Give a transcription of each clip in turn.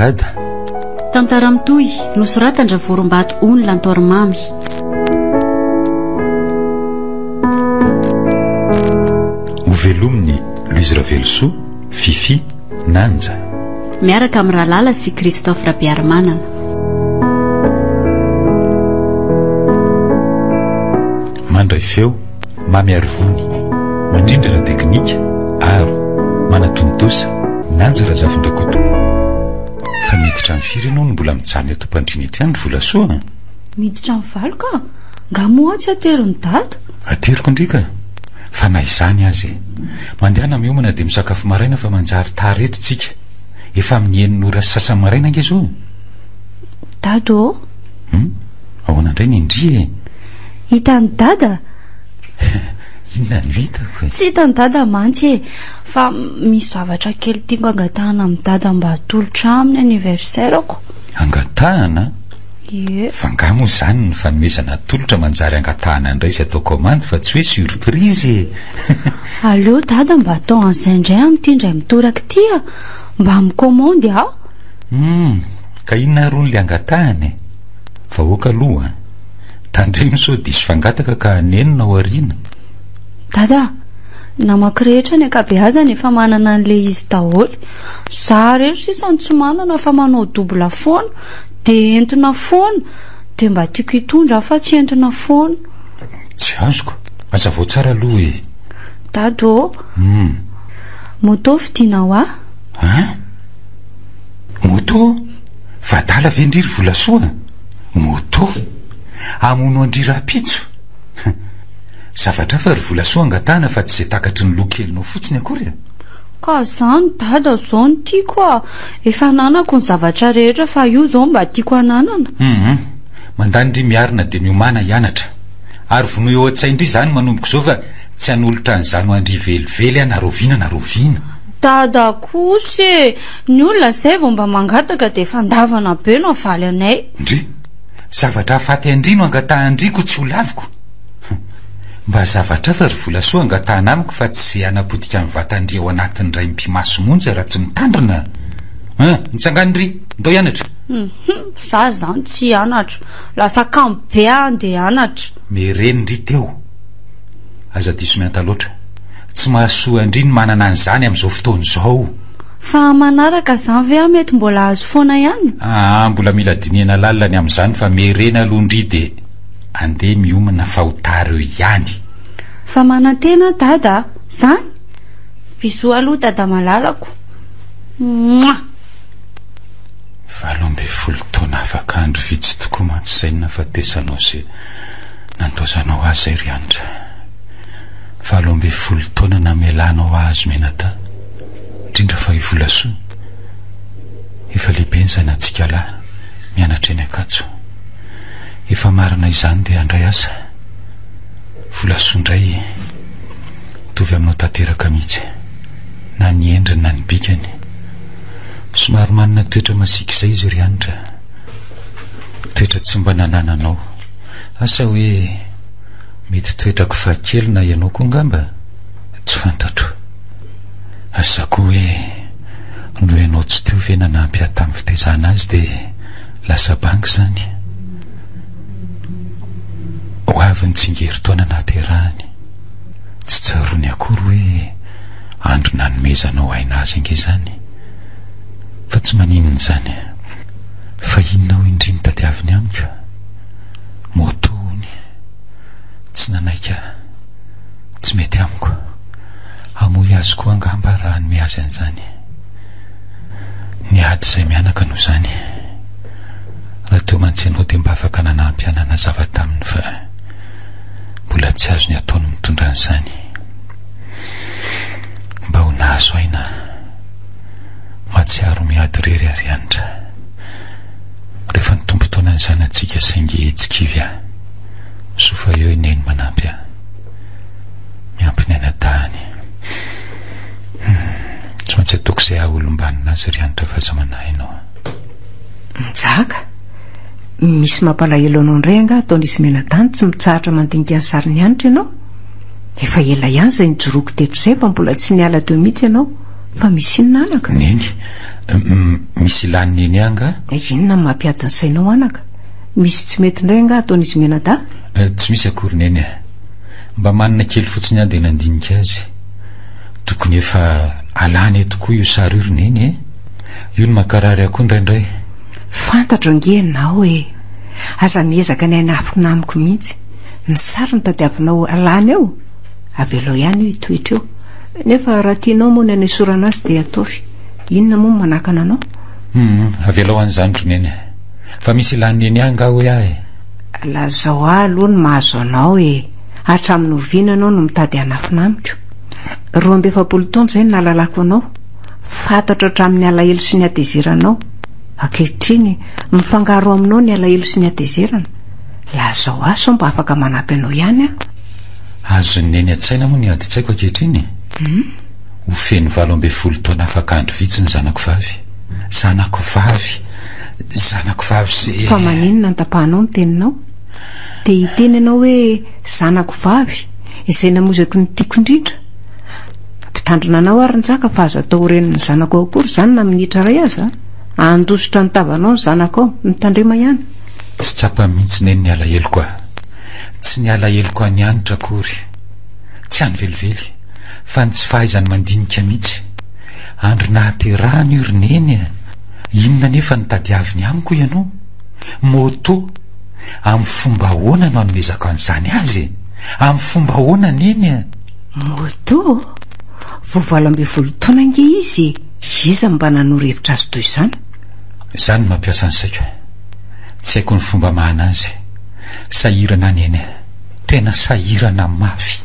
dada. Tantara mitoy nosoratandra vorombato ony lantorimamy. Ovelominy Louise Ravelosoa, Fifi, Nanja. Miaraka amin'ny Rahalala sy Christophe Rabiaramanana. Mandray feo Mamy Arivony, mandrindra ra teknika Aro, Manatontosa, Nanja Razafindrakoto. Fa miditra amin'ny firy ianao no mbola mijany eto Ampandriana ety ihany Volasoa? Miditra amin'ny valo ka? Ngamoa tsy aterony dada? Ateriko ndrika. Fa na izany azy mandehana miomana dia misakafo maraina fa manjary tara eto tsika. Efa amin'ny enin'ora sasany maraina angezo. Dada ahoana indray ny indri hitany dada? Inona ny hitako? Tsy hitany dada mantsy fa misy zavatra kely tiako angatahana amin'ny dada mba hatolotra amin'ny anniversaire-ako. Angatahana? Ie. Fa ngamo izany ny fanomezana tolotra manjary angatahana indray sy atao commande fa tsy hoe surprise. Aleo dada mba atao an'izay amin'ity indray mitoraka ity mba amin'ny commande ka inona roa n'le angatahany? Fa oka aloha tandremo so diso fangataka ka anenina ao ariana. Dada, namako rehetra ny ankabeazany efa manana an'le izy daholo. Za rehetra sisa tsy manana fa manao double foana dia entina foana dia mba tiako hitondra fa tsy entina foana. Tsy azoko, azavao tsara aloha e. Dado, moto fidinao moto? Vadala vendriry Volasoa? Moto? Amono andry rapitso? Zavatra fa ry Volasoa angatahana fa tsy zay takatry ny lokelinao fotsiny akory. Ka zany dada zao ny tiako efa nanako ny zavatra rehetra fa io zao mba tiako ananana. Mandany ry miarina dia miomana hianatra ary vono eo an-tsaindry izany manomboko zao fa tsy hanolotra an'izany ho andry velively naroviana. Dada kosy ny olona zay vao mba mangataka dia efa ndavana be no avaly anay. Ndry zavatra hafaty andrino angatahandriko tsy ho laviko. Mba zavatra fa ry Volasoa angatahana amiko fa tsy zay anapotika amin'ny vatandry ao anatin'ny ray mpimaso monja raha tsy mitandrina. Nitsangany ry ndao hianatra. Za zany tsy hianatra, lasa kamo be andeha hianatra. Mereny ry teo. Aza diso mianta loatra, tsy mahasoa andry ny manana an'izany amin'izao fotoana izao. Fa manaraka zany ve mety mbola azo foana ihany? Mbola mila dinihana lalina amin'izany fa merena aloha ndry dia andeha miomana fa ho tara eo ihany. Fa manantena dada zany? Biso aloha dada malalako. 12 taona afaka andro vitsy tokoa mantsaina nafatesanao zay nandozanao azy ry andra. 12 taona namelanao azy menata indrindra fa i Volasoa efa lehibe ny zanatsika lahy mianatra eny Ankatso. Efa marina izany dia andray asa. Volasoa indray tovy aminao tanteraka mihitsy na ny endriny na ny bikany. Somary manana toetra masika izay izy ry anitra, toetra tsy mba nanananao. Asa hoe mety toetrako fakely na ianao koa ngamba tsy fantatro. Asa koa hoe no ianao tsy teo ve nanampy tamin'ny fitezana azy dia lasa banky zany. Ho avy ny tsingerin-taona nahaterahany, tsy tsarony akory hoe andro nanomezanao aina azy ange zany. Fa tsy maninona izany fa inonao indriny tadiaviny amiko. Moto hony tsy nanaika, tsy mety amiko. Amoy azy koa angamba raha ny miazy an'izany. Ny ady izay mianaka no zany. Raha teo mantsy ianao dia mba afaka nanampy anana zava-taminy fa mbola tsy azo ny ataony mitondra an'izany. Mba ho nahazo aina matsiaro miady rery ary anitra. Rehefa ny tompo taona ny zanatsika saingy tsikivy sofa eo ineny manampy miampy ny anadahany. Tsy maintsy ataoko izay aholombanina azy ry anitra fa zamana ianao. Njaka misy mampalahelo anao indray anga ataon'izy menadany tsy mitsahatra mandinika ny sariny anitra ianao. Efa ela ihany izay nijoroako teto izay fa mbola tsy niala teo mihitsy ianao. fa misy inona anaka neny misy ilany neny anga inona mampiadiny sainao anaka misy tsy mety indray nga ataon'izy menada tsy misy akory neny mba manana kely fotsiny ande nandinika azy tokony efa alany tokoa io sary io roneny io no makarary akoho indraindray fantatro angenao hoe aza miezaka ny aina afina amiko mihitsy ny sary ny tadiavinao alany eo avelo ihany io itoetra eo nefa raha tianao moa ny anesorana azy dia ataovy inona moa manakana anao avelao an'izany roneny fa misy ilany anga hoe ahy lazao aloha ny mahazo anao hatramin'ny oviana anao no mitady anafina amiko 12 taona izay ny nalalako anao fantatra hatramin'ny alahelo sy ny atezeranao ankehitriny mifangaro aminao ny alahelo sy ny atezerana lazao aso mba afaka manampy anao ihany azony neny an-tsaina moa ny adi-tsaiko ankehitriny ho feny 12 taona afaka andro vitsy ny zanako vavy se fa maninona ny tapahanao ny teninao dia hiteny ianao hoe zanako vavy izay namozako ny tiako indrindra mpitandrina anao ary njaka fa azo atao reniny zanako ao akory zany na minitra ray aza andositra ny tavanao ny zanako ao mitandrema ihany tsy tsapa mihitsy neny ny alahelo tsy ny alahelo koa ny anitra akory tsy any velively fa ny tsy fahaizany mandinika mihitsy andro nahaterahany io roneny inona nefa nitadiaviny amiko ianao moto amin'ny fomba ahoana no anomezako an'izany azy amin'ny fomba ahoana neny moto vo 12 taona nge izy iza mba nanoro-hevitra azy toy izany izany mampiasa ny saiko tsy haiko ny fomba mahana azy sahirana neny tena sahirana mafy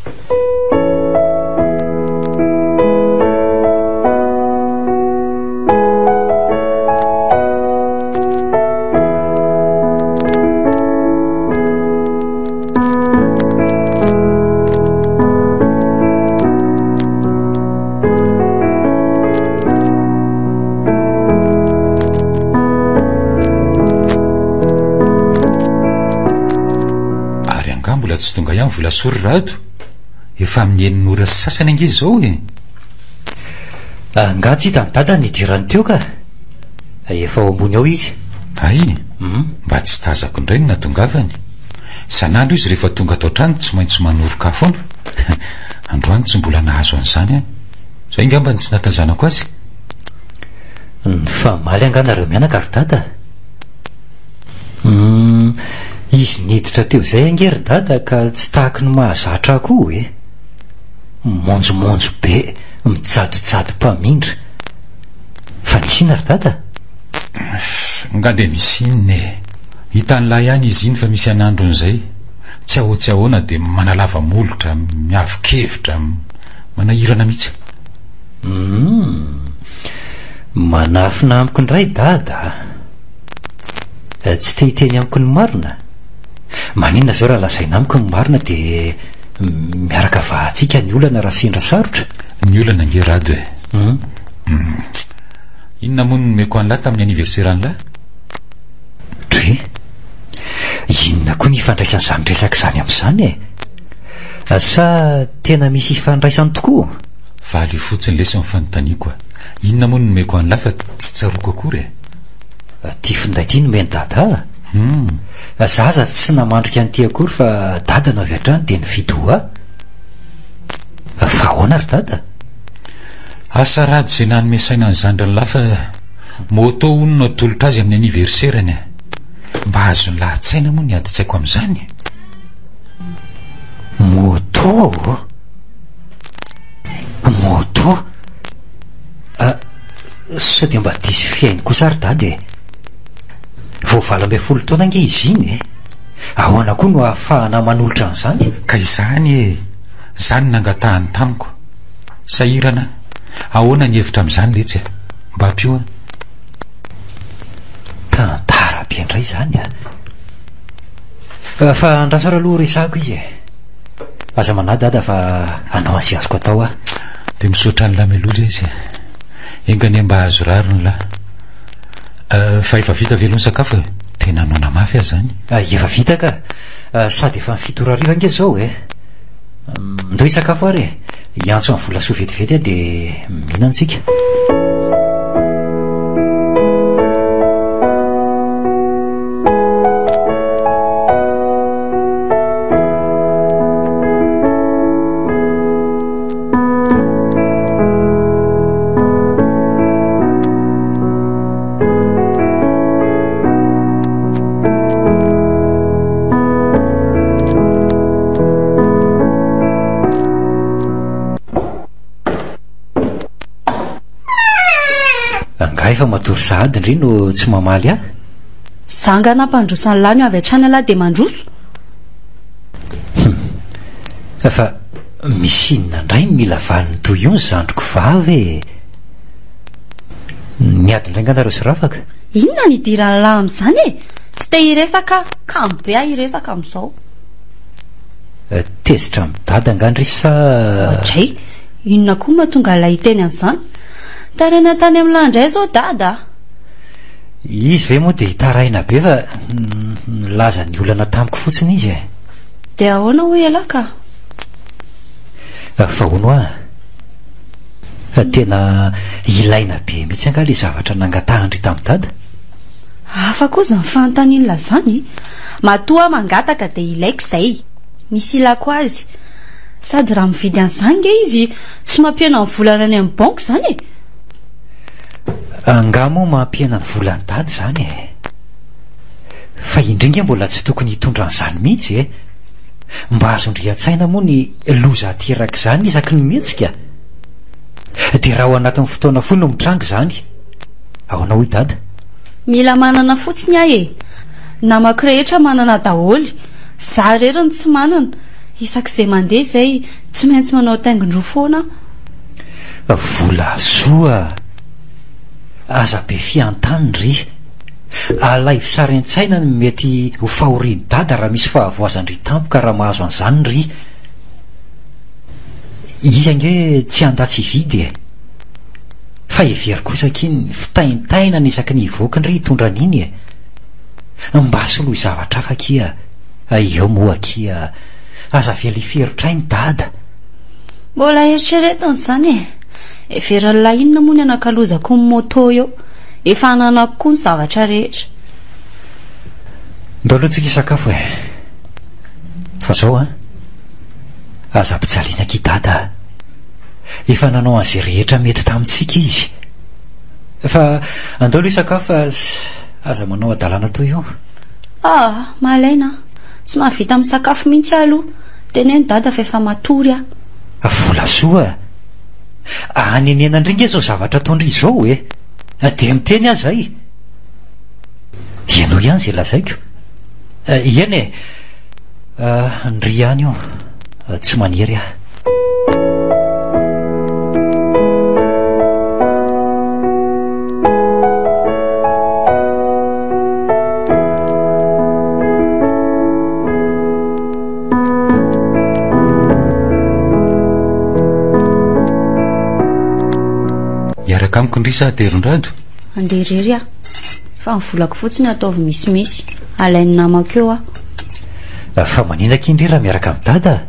tsy tonga ihany vola sory rato efa amin'ny enin'ora sy sasany ange zao nga tsy hita ny dada ny idirany teo ka efa ao ambony ao izy ay mba tsy tazako indray ny natongavany san'andro izy rehefa tonga atao trano tsy maintsy manoroka foana androany tsy mbola nahazo an'izany zay ngambany tsy natazanako azy ny famaly anganareo mianaka ry dada izy niditra teo zay angery dada ka tsy tahaka ny mahazatra akoho monjomonjo be mijadojado mpamindra fa nisina ry dada nga de misy inny hitan'lahy ihany izy iny fa misy an'andron'izay tsy ahoana de manalava molotra miavokevitra manahirana mihitsy manafina amiko indray dada tsy te hiteny amiko ny marina maninona zao raha lazaina amiko ny marina dia miaraka vahatsika ny olana raha sendra sarotra ny olana nge rado inona moa no nomeko an'lahy tamin'ny aniversaire an'lahy dre inona koa ny ifandraisan'izany resaka izany amin'izany sa tena misy ifandraisany tokoa valy fotsiny lesy mifanontaniako inona moa no nomeko an'lahy fa tsy tsaroko akory ty finday ty nomeny dada zaza tsy namandrika an'ity akory fa dada no avy hatrany dia nividoa fa ahoana ry dada asa rady zay nanome saina nyzandra nylahy fa moto ono no atolotra azy amin'ny aniversairany mba azo ny lahatsaina moa ny adi-tsaiko amin'izany moto sa dia mba disy fiainy kosa ry dada vo 12 taona nge izy iny ahoana koa no ahafahana manolotra an'izany ka izany zany nangatahany tamiko sahirana ahoana ny hevitra amin'izany letsy mba ampio tantara be indray zany fa andrasara aloha resako izy aza manay dada fa anao asy azoko atao dia misaotra ny lahy melola izy engany mba azo rary ny lahy fa efa vita velony sakafo tena nona mafy azy zany efa vita ka sady efa mifito rariva nge zao ndo isakafo ary iantso amin'ny vola soa vetivety a dia mihinantsika. Efa matory sahady indri no tsy mamaly ah. Zangana mpandrosany lany avy hatrany alahy dia mandroso. Fa misy inona indray mila valiny toy io ny zandriko vavy e. Niady indray nganareo sy rafaka. Inona ny idirany lahy amin'izany e? Tsy te hiresaka ka be ahy hiresaka amin'izao. Tezitra amin'ny dada angandry sa Hatray, inona koa mahatonga ilay hiteny an'izany? Taraina tany amin'ny landray zao dada. Izy ve moa dia hitaraina be fa nilaza ny olana tamiko fotsiny izy e. Dia ahoana hoe ela ka? Fa hono tena ilaina be mihitsy anga ilay zavatra nangatahandry tamin'ny dada. Hafa kosa ny fanontaniana zany. Matoa mangataka dia ilaiko izay. Misy ilako azy. Sady raha mividy an'izany nge izy tsy mampiana ny volana any amin'ny banky zany e. Angamo mampiana ny volany dady zany e. Fa indringa mbola tsy tokony hitondra an'izany mihitsy e. Mba azondria-tsaina moa ny loza ateraka izany isaky ny mihetsika. Dia raha ao anatin'ny fotoana foana no mitrangy zany, ahoana hoy dada? Mila manana fotsiny ahy e. Namako rehetra manana daholy, za reriny tsy manana. Isak'izay mandeha izay tsy maintsy manao taingin-droa foana. Vola soa, aza be fiantany ry. Alay fisarin-tsaina ny mety ho fahoriany dada raha misy fahavoazan-dry tampoka raha mahazo an'izany ry. Izy ange tsy andatsy hividy e. Fa hevery kosa kiny fitaintaina ny isaky ny hivokiny ry hitondra an'iny e. Mba soloy zavatra hafa kia. Eo moa kia, aza vela hiferotrainy dada. Mbola eritreretiny zany e. Everan'ilay inona moa ny anakalozako ny moto eo. Efa ananako koa ny zavatra rehetra. Ndao aloha tsika hisakafo e. Fa zao aza mpijaliana ki dada. Efa nanao an'izay rehetra mety tamintsika izy. Fa andao aloha hisakafo fa aza manao adalana toy io. Malaina. Tsy mahavita misakafo mihitsy aloha. Teneno dada fa efa matory ah. Vola soa. Anenena indringa zao zavatra ataondry izao e. Dia miteny azy zay. Ianao ihany izay lazaiko. Iany e. Ndry ihany io. Tsy maniry ah. Iaraka amiko ndry sa teron-drado? Andeha irery ah. Fa mivolako fotsiny ataovy misimisy. Alainy namako eo ah. Fa maninaka indry raha miaraka amin'ny dada.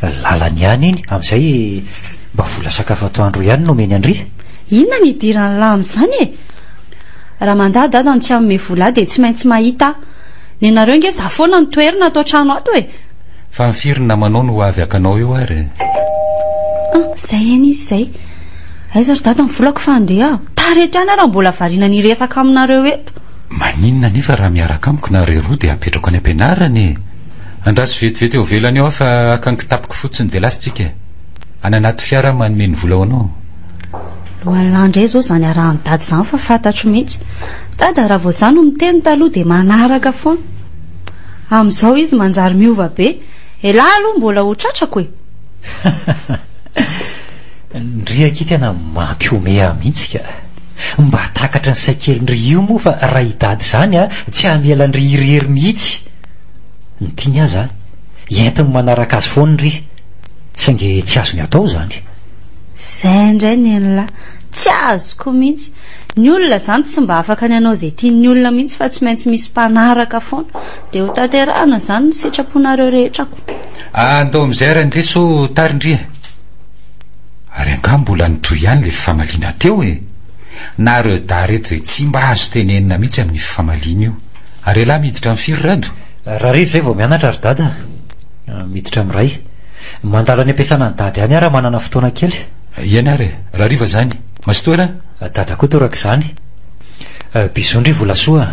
Lalany ihany iny amin'izay mba vola sakafo atoandro ihany nomeny andry. Inona ny idirany lahy amin'izany e? Raha mandaha dada ny tsy amin'ny vola dia tsy maintsy mahita. Ny nareo nge za foana ny toerina atao trano ato e. Fa mifirina manao no avy akanao eo ary. Zay eny izy zay. Aiza ry dada mivolako fa andeha. Tareto ihany raha mbola variana ny resaka aminareo eto. Maninona nefa raha miaraka amiko nareo roa dia apetrako any am-pianarany. Andraso vetivety eo velany eo fa akankitapiko fotsiny dia lasitsika. Any anaty fiara manome ny vola anao. Lohan'ny landray zao zany arahany dady zany fa fantatro mihitsy. Dada raha vao zany no miteny taloha dia manaraka foana. Amin'izao izy manjary miova be. Elahy aloha mbola ho tratrako e. Ndry aky tena mampiomea mihitsy ka. Mba takatra ny saikelin'ry io moa fa raha idady zany tsy hamelan'ry irery mihitsy. Ny tiany aza entiny manaraka azy foana ry. Saingy tsy azony atao zany. Zay indray ny enila. Tsy azoko mihitsy. Ny olona zany tsy mba afaka ny anao izay tian'ny olona mihitsy fa tsy maintsy misy mpanaraka foana. Dia ho tanterahana zany ny sitraponareo rehetrako. Andao amin'izay raha indry so tarindry. ary anga mbola nitroy ihany le fifamaliana teo na reo dareto zay tsy mba azo tenenina mihitsy amin'ny fifamaliana io. Ary lahy miditra amin'ny firy rado? Raha rery zay vao mianatra ry dada, miditra amin'ray. Mandala ny ampiasana ny dady any raha manana fotoana kely. Iana re, raha riva zany masotoana? Dada koa toraka izany. Bisondry volasoa.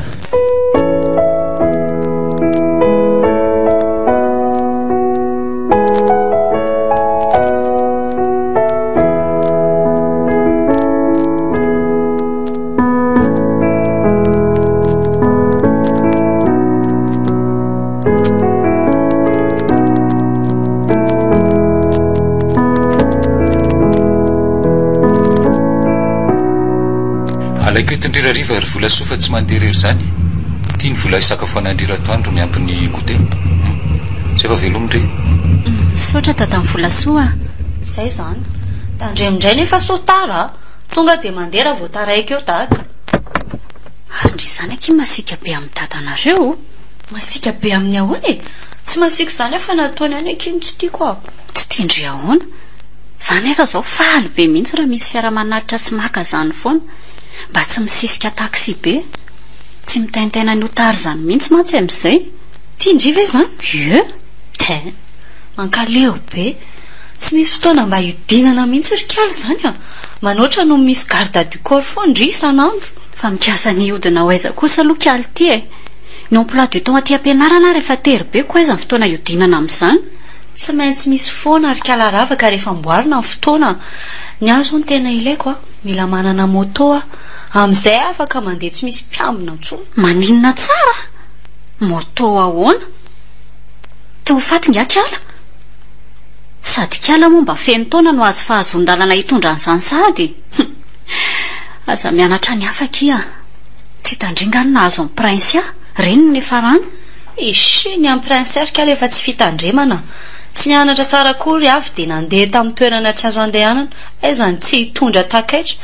Riva ry vola soa fa tsy mandeha rery zany. Tia ny vola isakafoanandrira toandro miampy ny goûté. Tsy efa velomindre. Sotra dada ny vola soa. Zay zany. Tandremindray nefa sotara. Tonga de mandeha raha vao taraiky eo dada. Ary ndry zany aky masika be amin'ny dadanareo. Masika be amin'ny ahoana e? Tsy masika zany efa nataony any akiny tsy tiako aho. Tsy tiandry ahoana. Zany efa zao faly be mihitsy raha misy fiaramanaritra sy maka zany foana. Mba tsy misisika taksi be, tsy mitaintaina ny otary zany mihitsy mantsy amin'izay. Tiandry ve zany? Ie. Ten, mankaleo be. Tsy misy fotoana mba hiodinana mihitsy rikaly zany a. Manoatra no misy garde du corps foana ndry isan'andro. Fa mikasa ny hodina ho aiza kosa aloha kaly ty e. Ny emploi du temps aty am-pianarana rehefa tery be koa aiza ny fotoana hiodinana amin'izany. Tsy maintsy misy foana rikaly ravaka rehefa mboarina ny fotoana. Ny azo ny tena ilaiko a, mila manana moto a. Amin'izay afaka mandeha tsy misy mpiambina intsony. Maninona tsara? Moto ahoana? Te ho faty nga kiala? Sady kiala moa mba feno taona no azo fahazon-dalana hitondra an'izany sady. Aza mianatra ny afaky a. Tsy tandringany nahazo amin'ny prince a, reny nefa rano. Isy ny amin'ny prince rikaly efa tsy fitandremana. Tsy nianatra tsara kory avy de nandeha tamin'ny toerana tsy azo andehanana. Aizany tsy hitondra takaitra.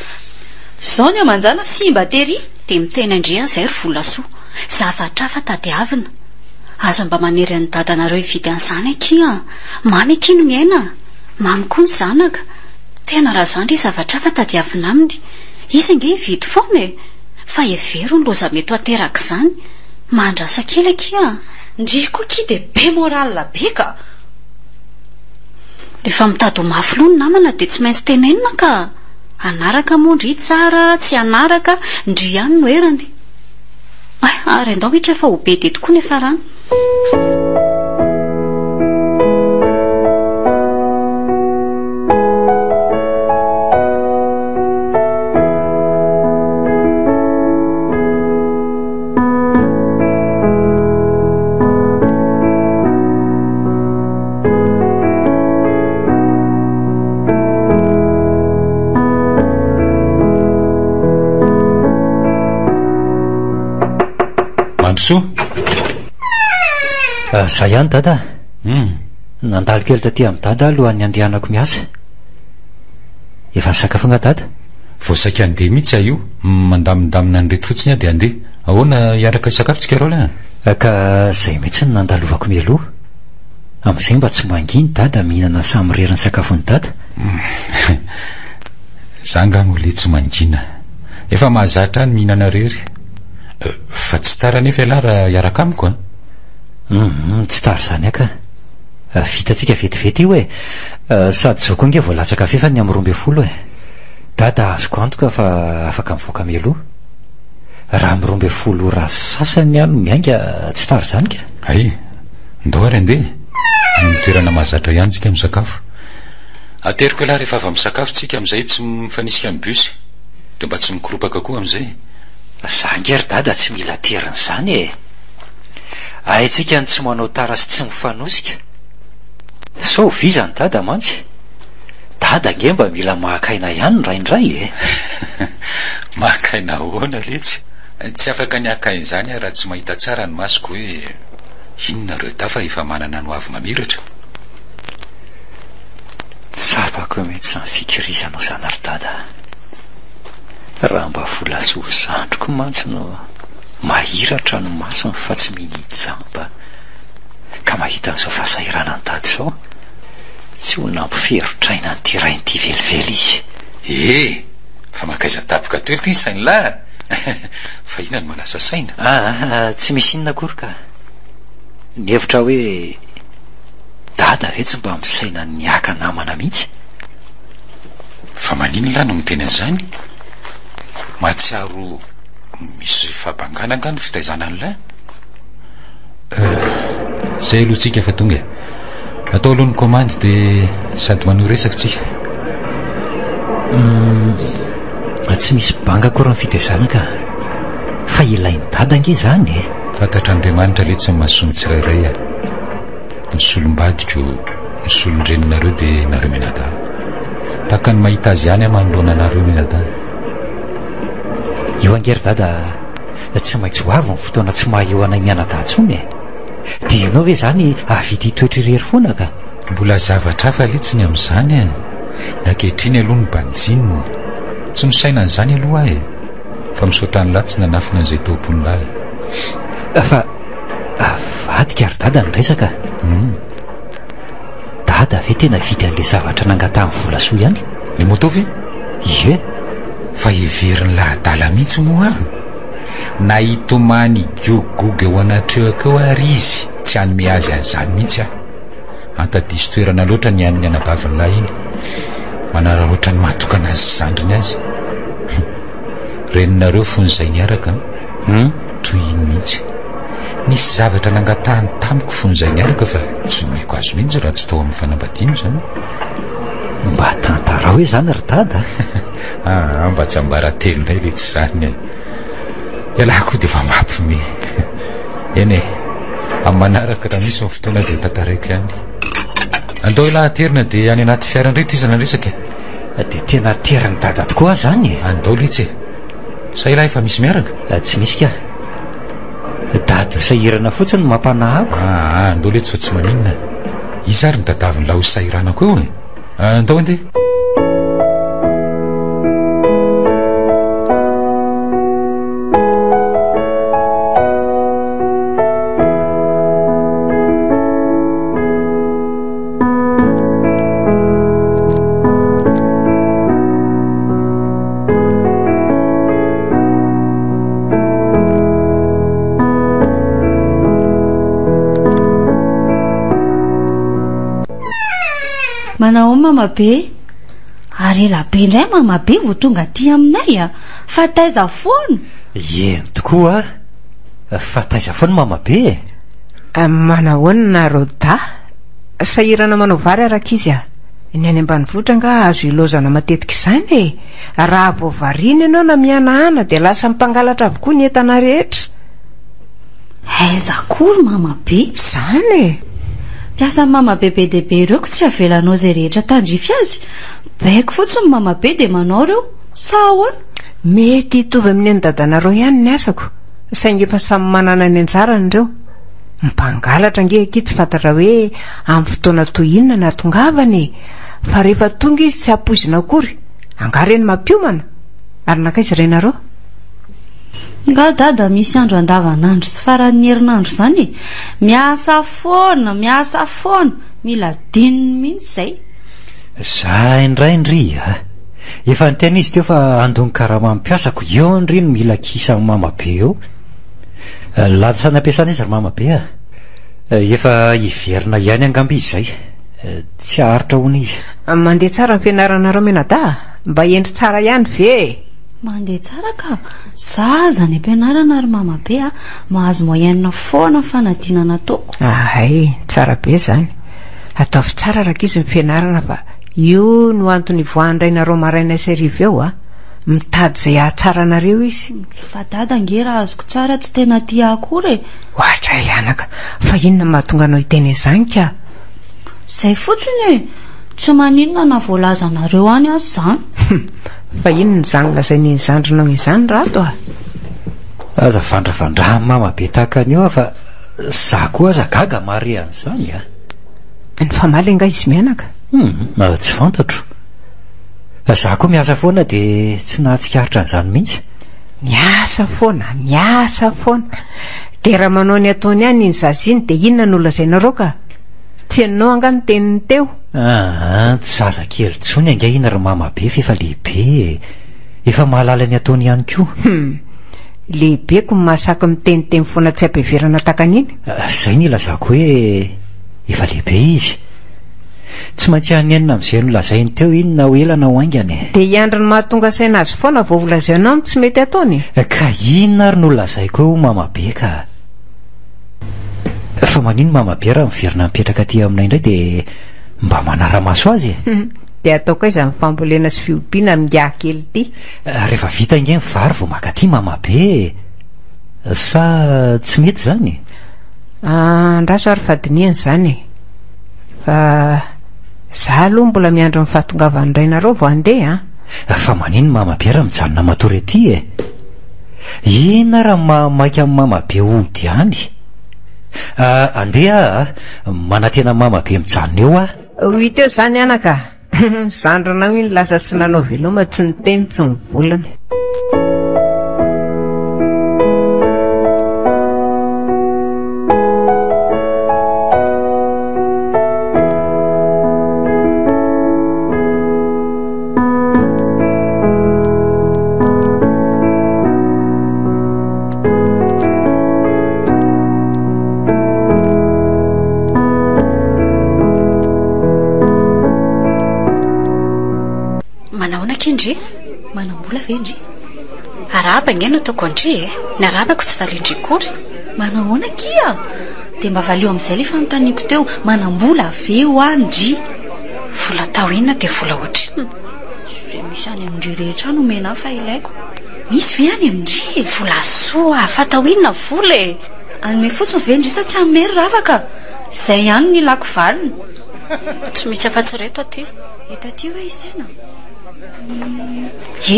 Zao ny amanjana simba tery. De mitena indria zay ry vola soa. Zavatra fa tadiavina. Aza mba manery ny dadanareo hividy an'izany aky a. Mamy aky no miaina. Mamy koa ny zanaka. Tena raha zany ry zavatra fa tadiavina aminy. Izy nge hividy foana e. Fa every ny loza mety ateraka izany. Mandrasa kely aky a. Ndry koa ki de be moral be ka. Rehefa mitady ho mafy loha ny namana de tsy maintsy tenenina ka. Anaraka moa ndry tsara, tsy anaraka ndry ihany no erany. Ary andao hitra efa ho be de tokoa nefa rano. Mandrosoa? Zay ihany dada. Nandalo kely taty amin'ny dada alohan'ny andehanako miasa. Efa nisakafo dada? Vao saika andeha mihitsy io, mandamindamina ny reto fotsiny dia andeha. Ahoana hiaraka isakafo tsika rola? Ka zay mihitsy nandalovako mialoha. Amin'izay mba tsy manginy dada mihinana samy reriny sakafony dada. Zanga mole tsy mangina. Efa mahazatra ny mihinana rery. Fa tsy tara nefa ialahy raha hiaraka amiko a. Tsy tara zany aka. Vitatsika vetivety io e. Sady zao koa nge voalatsaka fefa ny amin'ny 12 e. Dada azoko antoka fa afaka mivoaka mialoha. Raha amin'ny 12 raha sasany ano mianga tsy tara zany ka. Ay, ndao ary andeha. Ny toerana mahazatra ihany tsika misakafo. Ateriko ialahy rehefa avy misakafo tsika amin'izay tsy mifanisika amin'ny bus. Dia mba tsy mikropaka koa amin'izay. Zangery dada tsy mila teriny zany e. Aitsika ny tsy manao tara sy tsy mifanosika. So vizany dada mantsy. Dada nge mba mila mahakaina ihany raindray e. Mahakaina ahoana letsy. Tsy afaka ny akainy zany raha tsy mahita tsara ny masoko hoe inona reo dafa efa manana no avy mamiratra. Tsapako mihitsy ny fikirizanao zany ry dada. Raha mba vola soa zandroko mantsy no mahiratra no masony fa tsy minidy jamba ka mahita n'izao fahasahirana ny dady zao. tsy ho nampiferotraina nyty rain'ity velively izy. Fa makaiza tapoka toely ty ny sainy lahy. Fa ina no malasa saina? Tsy misy inona akory ka ny hevitra hoe dada ve tsy mba misaina ny aka namana mihitsy. Fa manino lahy no miteny an'izany? Mahatsiaro misy fahabangananga ny fitaizana an'ilay. Zay alohatsika fa tonga atao aloha ny komandy dia sady manao resaka tsika. Tsy misy banga akory ny fitaizana ka fa ilainy dadange izany e. Fantatr'Andriamanitra le tsy mahasomy tsirairay ny solom-badiko ny solon-drenanareo dia nareo menada taka ny mahita azy ihany manoloana anareo menada. Io angery dada tsy maintsy ho avy ny fotoana tsy maha-eo anay mianadahtsony e. Dia ianao ve zany avity toetra irery foana ka? Mbola zavatra hafa letsiny amin'izany e. Nakehitriny aloha ny banjininy tsy misaina an'izany aloha e. Fa misaotra ny lahy tsy nanafina an'izay taopony lahy. Fa vadika ary dada ny resaka. Dada ve tena vity an'le zavatra nangataha ny vola soa ihany? Le moto ve? Ie. Fa heverin'ny lahadala mihitsy moa na hitomany giogoga eo anatreo akeo ary izy tsy hanome azy an'izany mihitsy antadisy toerana loatra ny an'ny anabaviny lahy iny manara loatra ny mahatokana azy zandriny azy. Reninareo fon'izay niaraka toy iny mihitsy nisy zavatra nangatahany tamiko fon'izay niaraka fa tsy nomeko azy mihitsy raha tsy tao amin'ny fanambadiana zany. Mba tantara hoe zany ry dada. Mba tsy ambaratelo ndray le tsy zany ialako dia efa mampime. Eny amin'ny manaraka raha misy ny fotoana dia tantaraiko ihany. Andao ilahaterina dia any anaty fiarandray ty izana resaka. Dia tena teriny dada tokoa zany. Andao litsy sa ilahy efa misy miaraka? Tsy misy ka dada sahirana fotsiny no mampanahako. Andao letsy fa tsy maninona izy ary ny dadaviny laha ho sahiranako eo e. Andao andeha. Manao mama be ary ela be indray mama be vao tonga aty aminay fa taiza foana. Eny tokoa fa taiza foana mama be. Manahoana roda sahirana manao vary araka izy ny any ambanivohitra nga azo ilozana matetika izany e. Raha vao variana ianao na mianahana dia lasa mpangalatra avokoa ny entana rehetra. Aiza kory mama be zany e. Piasa mama bebe debe ireo tsy avelanao zay rehetra tandrify azy. Baiko fotsiny mama be dia manao reo sa ahoana? Mety hitovy amin'ny any dadanareo ihany ny asako saingy efa samy manana ny anjarany ireo. Mpangalatra nge aky tsy fantatra hoe amin'ny fotoana toy inona na tongavany fa rehefa tonga izy tsy hapoizina akory angareny mampiomana ary nakaiza renareo? Nga dada misy andro andavanandro sy faran'ny herinandro zany miasa foana mila dininy mihitsy zay. Za indray indry efa niteny izy teo fa andony karaha mampiasako eo indry no mila kisa mama be eo. Latsa nampiasana izy ry mama be efa hiverina ihany angamby izy zay tsy aharitra hoana izy. Mandeha tsara ny fianaranareo menada mba endry tsara ihany ve? Mandeha tsara ka zaza ny ampianarana ary mama be mahazo moyenne foana fanadinana ataoko. Tsara be zany ataovy tsara raka izy ny fianarana fa io no antony voandrainareo maraina seriva eo mitady zay ahatsaranareo izy. Fa dada nge raha azoko tsara tsy tena tia akory ohatra ianaka fa inona mahatonga anao hiteny izany ka? Zay fotsiny tsy maninona na voalazanareo any azy zany. Fa inona zany lazainy zandrinao izany rato aza vandravandra mama be tahaka an'io fa za koa aza gaga mare an'izany ny famaly anga izy mianaka. Tsy fantatro za koa miasa foana dia tsy nahatsikaritra an'izany mihitsy. Miasa foana dia raha manao ny ataony ihany iny zaza iny dia inona no lazainareo ka? Tsy haninao anga ny teniny teo Tsy zazakely tsony angahina ry mamabe fa efa lehibe, efa mahalala ny ataony ihany koa. Lehibeko mahasaky miteniteny foana tsy ampeverana takan'iny. Zay ny lazako hoe efa lehibe izy, tsy maintsy hanenina amin'izay nolazainy teo inona ho elana ho aingany. Dia hiandry ny mahatonga saina azy foana vao volazaina aminy tsy mety ataony. Ka inona ary nolazaiko eo mamabe ka. Fa manino mamabe raha miverina mipetraka aty aminay indray dia mba manara-maso azy. Dia ataoko aiza mifambolena sy fiompiana mingaha kely ity. Rehefa vita inge ny vary vao maka aty mamabe, sa tsy mety zany? Andraso ary fadiniana zany, fa za aloha mbola miandro ny fahatongavan'ny rainareo vao andeha. Fa manino mamabe raha mijanona matory aty ina raha mamaky amin'ny mamabe ody any. Andeha manantena mamabe mijanona eo ah. Hita eo zany anaka. Zandranao iny lasa tsy nanao veloma, tsy niteny tsy nivolana. Indri manambola ve indri? Araba ngeno ataoko andri ny arabako tsy valindry kory. Manahoana kia? Dia mba valio amin'izay le fanontaniako teo, manambola ve ho andri? Vola tao inona dia vola ohatriny? Zay misy any amindri rehetra no mena fa ilaiko. Misy ve any amindri? Vola soa, fa tao inona vola e? Anome fotsiny ve indri sa tsy amery ravaka? Zay ihany ny lako valiny. Tsy misy afa-tsy reto aty. Eto aty hoe isaina.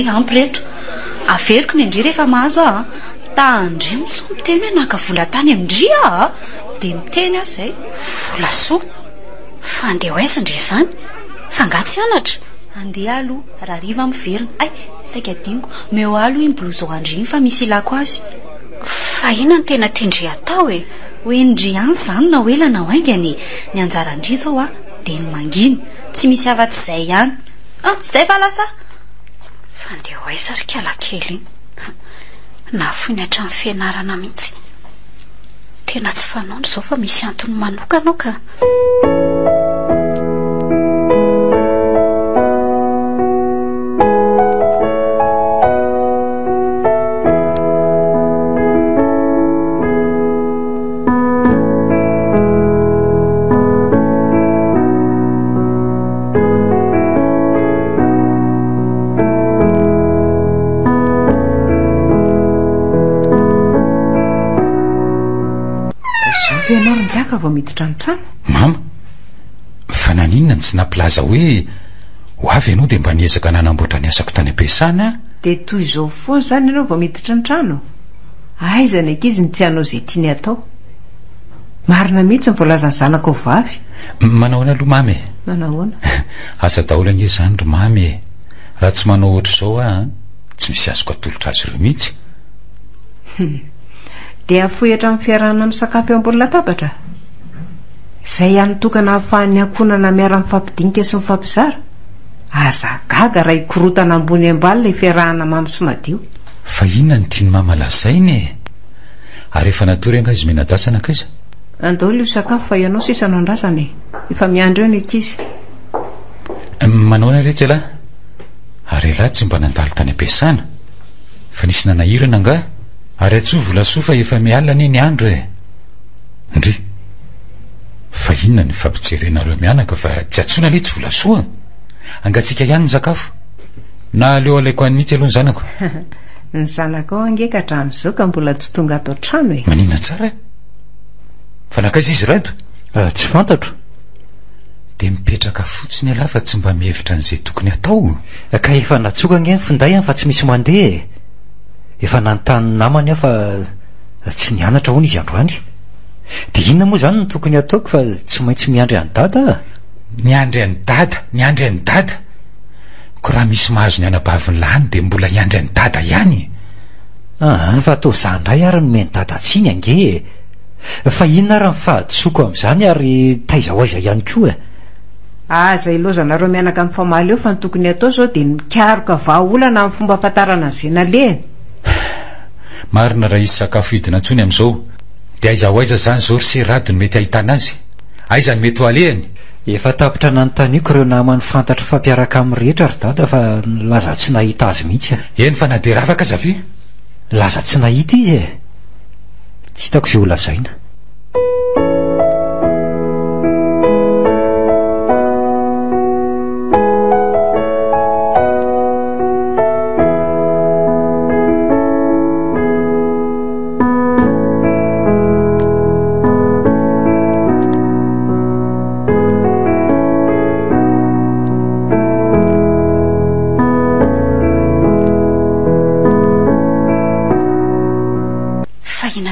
Ampy reto averiko ny indri rehefa mahazo tandre miso miteny hoe naka vola tany amindri dia miteny zay. Vola soa fa andeha ho aiza indri izany? Fa ngatsy anatra. Andeha aloha raha riva miverina. Ay, saika diniko meo aloha iny blouse andri fa misy ilako azy. Fa inona ny tena tindri atao e? Hoe indri ihany zany na hoela na hoaingany. Ny anjara andri zao dia ny manginy, tsy misy afa-tsy izay ihany. Zay fa lasa fa andeha ho aiza ry kala kely iny. Na foiny hatramin'ny fianarana mihitsy. Tena tsy fanaondro zao fa misy antony manokana ka. Fianaron-jaka vao miditra ny trano. Mama, fa naninona ny tsy nampilaza hoe ho avy ianao dia mba niezaka nanamboatra ny asako tany am-piasana? Dia toy izao foana zany ianao vao miditra ny trano. Aiza ny ankizy ny tsy hanao izay tiany atao. Marina mihitsy ny voalazany zanako vavy. Manahoana aloha mamy? Manahoana? Asa daholo ange izany ry mamy. Raha tsy manao ohatra izao tsy misy azoko atolotra azy ireo mihitsy. Dia afohitra amin'ny fiarahana amin'ny sakafo eo ambony latabatra. Izay ihany tokana ahafahan'ny ankonana miara-mifampidinika sy mifampizara. Aza gaga raha ikorotana ambony ambany ilay fiarahana mamy sy madio. Fa inona ny tiany mama lazainy e? Ary efa natory anga izy menadasana kaiza? Andao io sakafo fa ianao sisa no andrasany. Efa miandro eo ny ankizy. Manahoana rehetra lahy? Ary lahy tsy mba nandalo tany am-piasana fa nisy nanahirana anga? Ary atsoa vola soa fa efa mialina ny andro e. Ndry fa inona ny fampijerenareo mianaka fa tsy atsoina le tsy vola soa. Angatsika ihany ny sakafo na leo alaiko any mihitsy aloha ny zanako. Ny zanako ao ange ka hatramin'izao ka mbola tsy tonga ato trano e. Maninona tsara? Fa nakaiza izy rato? Tsy fantatro. Dia mipetraka fotsiny alahy fa tsy mba mihevitra n'izay tokony atao. Ka efa natsoka nge ny finday fa tsy misy mandeha. Efa nanontany namany aho fa tsy nianatra hono izy androany. Dia inona moa zany no tokony ataoko fa tsy maintsy miandry any dada? Niandry any dada? Niandry any dada? Ko raha misy mahazo ny anabaviny lany dia mbola hiandry any dada ihany. Fa atao zandray ary no meny dada tsiny ange. Fa inona raha ny fahadisoako amin'izany ary taiza ho aiza ihany koa. aza ilozanareo mianaka amin'ny famaly eo fa ny tokony atao zao dia mikaroka vahaolana amin'ny fomba fatarana izay nalehany. Marina raha izy sakafo hidina ntsony amin'izao dia aiza ho aiza izany zao ry seradiny mety ahitana azy, aiza ny mety ho alehany. Efa tapitra nanontaniako ireo namany fantatro fampiaraka amin'ny rehetra ry dada fa laza tsy nahita azy mihitsy. Eny fa na dia ravaka aza ve? Laza tsy nahita izy e, tsy hitako izay ho lazaina.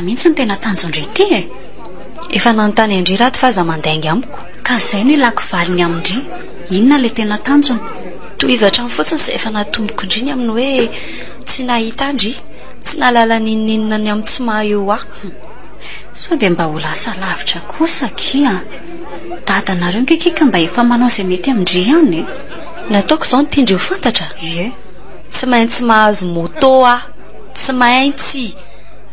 Mihitsy ny tena tanjondre ty e. Efa nanontany Andry raty fa aza mandaingy amiko. Ka izay no ilako valiny amindry. Inona le tena tanjony? Tohizatra ny fotsiny izay efa natomboko indriny aminy hoe tsy nahita Andry, tsy nalala ninninina ny amin'ny tsy maha eo aho. So dia mba ho lasa lavitra kosa kia. Dadanareo nkekika mba efa manao izay mety amindry ihany e. Nataoko izao ny tiandry ho fantatra. Ie. Tsy maintsy mahazo moto aho, tsy maintsy.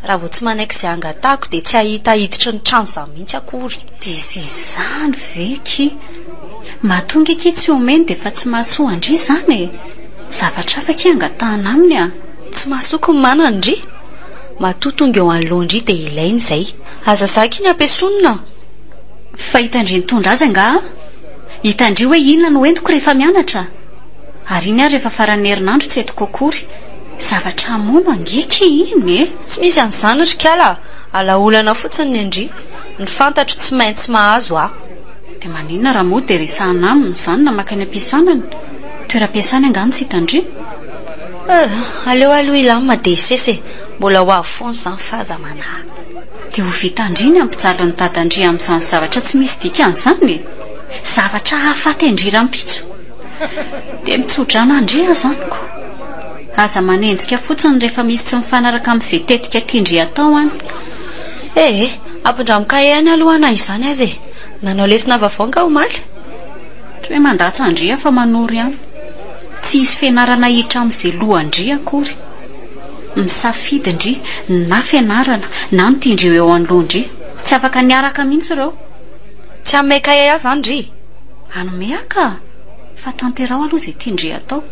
Raha vao tsy manaiky izay angatahako dia tsy ahita hiditra ny trano za mihitsy akory. Dia izay izany veky. Mahatonga iki tsy omeny dia fa tsy mahasoa Andry izany e. Zavatra afaka angatahana aminy a. Tsy mahasoko ny mana Andry. Matotonga eo anoloandry dia ilainy izay. Aza zaka iny ampiasonina. Fa hitandry nitondra azy anga? Hitandry hoe inona no entiko rehefa mianatra? Ary iny ary rehefa farany herinandro tsy etiko akory. Zavatra mono angiky iny e. Tsy misy an'izany ry kiala, alaolana fotsiny ny Andry. Ny fantatro tsy maintsy mahazo aho. Dia maninona raha moa dia resahana aminy izany na makany ampiasanana. Toeram-piasana angany tsy hitandry. Aleo aloha ilamina dia isese, mbola ho avy foana izany fahazamana. Dia ho vitandry ny ampijaly ny dadandry amin'izany zavatra tsy misy dikan'izany e. Zavatra hahafaty Andry rampitso. Dia mitsodrana Andry azaniko. Aza manenjika fotsiny rehefa misy tsy mifanaraka amin'izay tetika tiandry atao any. Ampindramoka ihany alohana izany azy e. Nanao lesona vavaonga ho maly. Tsy hoe mandatsy Andry fa manory ihany. Tsy hisy fianarana hiditra amin'izay loha Andry akory. Misafidy Andry na fianarana na ny tiandry eo anoloandry. Tsy afaka niaraka mihitsy ireo. Tsy hameka azy Andry. Hanome aka. Fa tanterao aloha izay tiandry atao.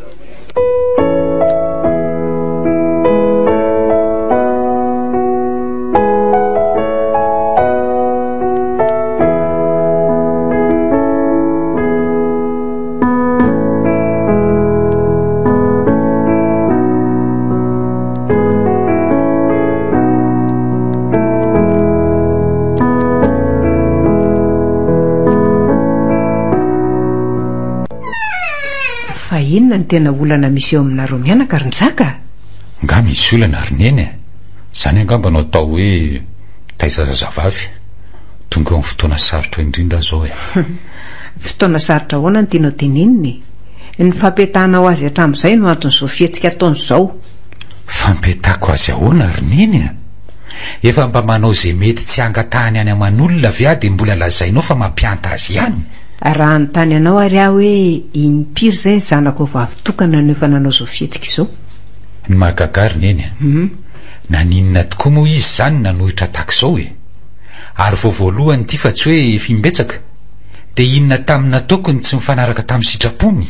Fa inona ny tena olana misy eo aminareo mianaka ry Njaka? Nga misy olana ry neny e. Izany angamba no atao hoe taiza zazavavy. Tonga eo amin'ny fotoana sarotra indrindra zao e. Fotoana sarotra ahoana ny tianao tenininy? Ny fampetahana ho azy hatramin'izay no anton'izao fihetsika ataon'izao. Fampetahako azy ahoana ry neny e? Efa mba manao izay mety tsy angatahany any aman'olona ve dia mbola lazainao fa mampianta azy ihany. Raha notany anao ary aho hoe impiry izay ny zanako vavy tokana no efa nanao izao fihetsika izao. Ny mahagagary neny naninona tokoa moa izy izany nanohitra tahak'izao e. Ary vao voalohany ity fa tsy hoe fimbetsaka. Dia inona tamina tokony tsy mifanaraka tamin'ny sitrapony.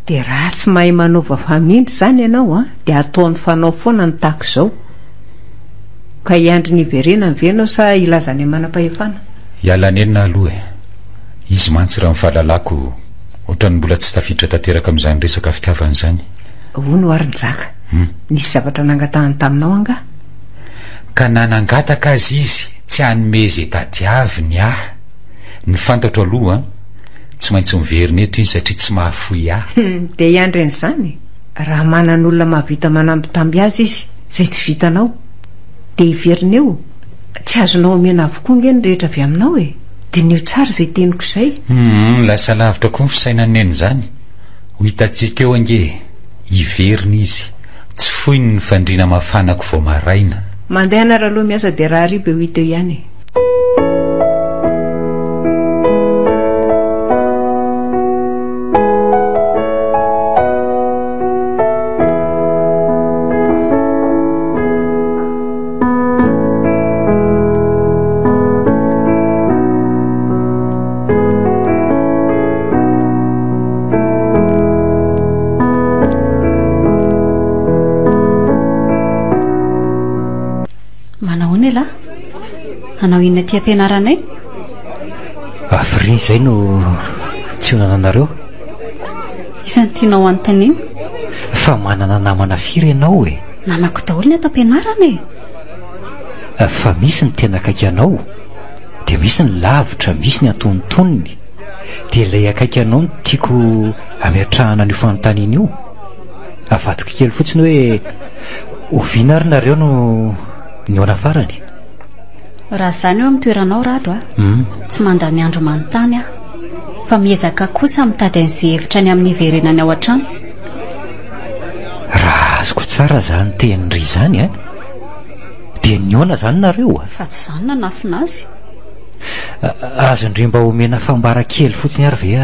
Dia raha tsy mahay manaova famindry izany ianao dia ataon'ny fanao foana ny tahak'izao. Ka iandry ny iverena venao sa ilazany manam-pahefana? Hiala nenina aloha e. Izy mantsy raha mifahalalako ohatrany mbola tsy tafiditra tanteraka amin'izany resaka fitiavana izany. Hono ary Njaka. Nisy zavatra nangatahany taminao anga? Ka nanangataka azy izy tsy hanome izay tadiaviny aho. Ny fantatro aloha tsy maintsy miverina eto izy satria tsy mahafoy aho. Dia iandry an'izany. Raha manan'olona mahavita manambitamby azy izy izay tsy vitanao dia hiverina eo. Tsy azonao omena avokoa nge ny rehetra avy aminao e. Dinio tsara izay teniko izay. Lasa lavitra koa ny fisainany neny izany. Ho hitantsika eo ange hiverina izy. Tsy foiny ny fandriana mafanako vao maraina. Mandeha anara aloha miasa dia raha riba ho hita eo ihany. anao inona ty ampianaranay? Afri izay no tsy honana anareo. Isan'ny tianao anontaniana? Fa manana namana firy ianao e. Namako daholo ny ato ampianarana e. Fa misy ny tena akaiky anao, dia misy ny lavitra, misy ny antonontonony. Dia ilay akaiky anao no tiako ametrahana an'io fanontaniana io. Avadiko kely fotsiny hoe oviana ary nareo no niona farany. Raha izany eo amin'ny toeranao rado tsy mandany andro manontany aho, fa miezaka kosa mitady an'izay hevitra ny amin'ny iverenany ao an-trano. Raha azoko tsara zany tenyry izany dia niona zany nareo Fa tsy izany nanafina azy. Azondre mba omena fambara kely fotsiny ary ve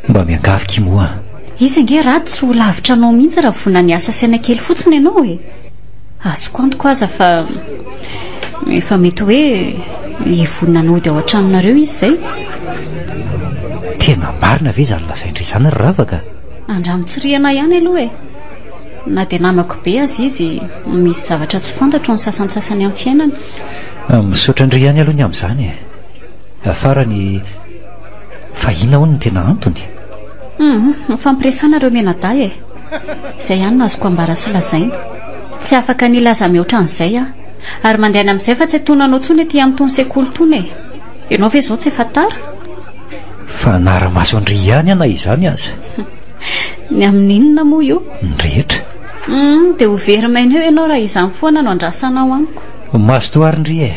mba miangavika moa. Izy ange rado tsy ho lavitra anao mihitsy raha vona ny asa saina kely fotsiny ianao e. Azoko antoko aza fa efa mety hoe hivonina anao ao an-tranonareo izy zay. Tena marina ve zany lazaindry izany ry ravaka? Andramitsiriana ihany aloha e. Na dia namako be azy izy, misy zavatra tsy fantatro ny sasantsasany amin'ny fiainany. Misaotra indry ihany aloha ny amin'izany farany fa inona hono ny tena antony? Fampiresana ireo menaday e. Izay ihany no azoko ambara sy lazaina. Tsy afaka nilaza mihoatra an'izay ary mandeha amin'izay fa tsy atonanao intsony aty amin'ny tony sekoly tony e. Ianao ve izao tsy efa tara? Fa nara-maso andry ihany ana izany aza. Ny amin'inona moa io? Ny rehetra. Dia ho very maina eo ianao raha izany foana no andrasanao amiko. Maso toary ndry e.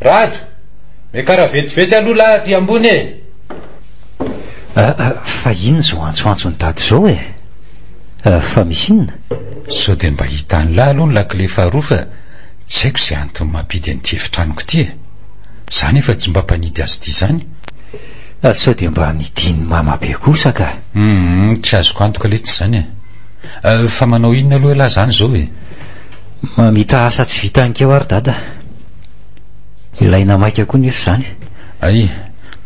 Rado mekara vetivety aloha lahy ty ambony e. Fa ino zao antsoantsony dady zao e? Fa misy inona? Sao dia mba hita an'lahy aloha ny lakile faharoa fa tsy haiko izay antony mampidy an'ity efitranoko ity e. Zany efa tsy mba mpanidy azy ity zany. Sao dia mba nidiny mama be kosa ka? Tsy azoko antoka le tsy zany e. Fa manao inona aloha lahy zany zao e? Mamita asa tsy vita ankeo ary dada. Ilaina maika koa nefa zany. Ay,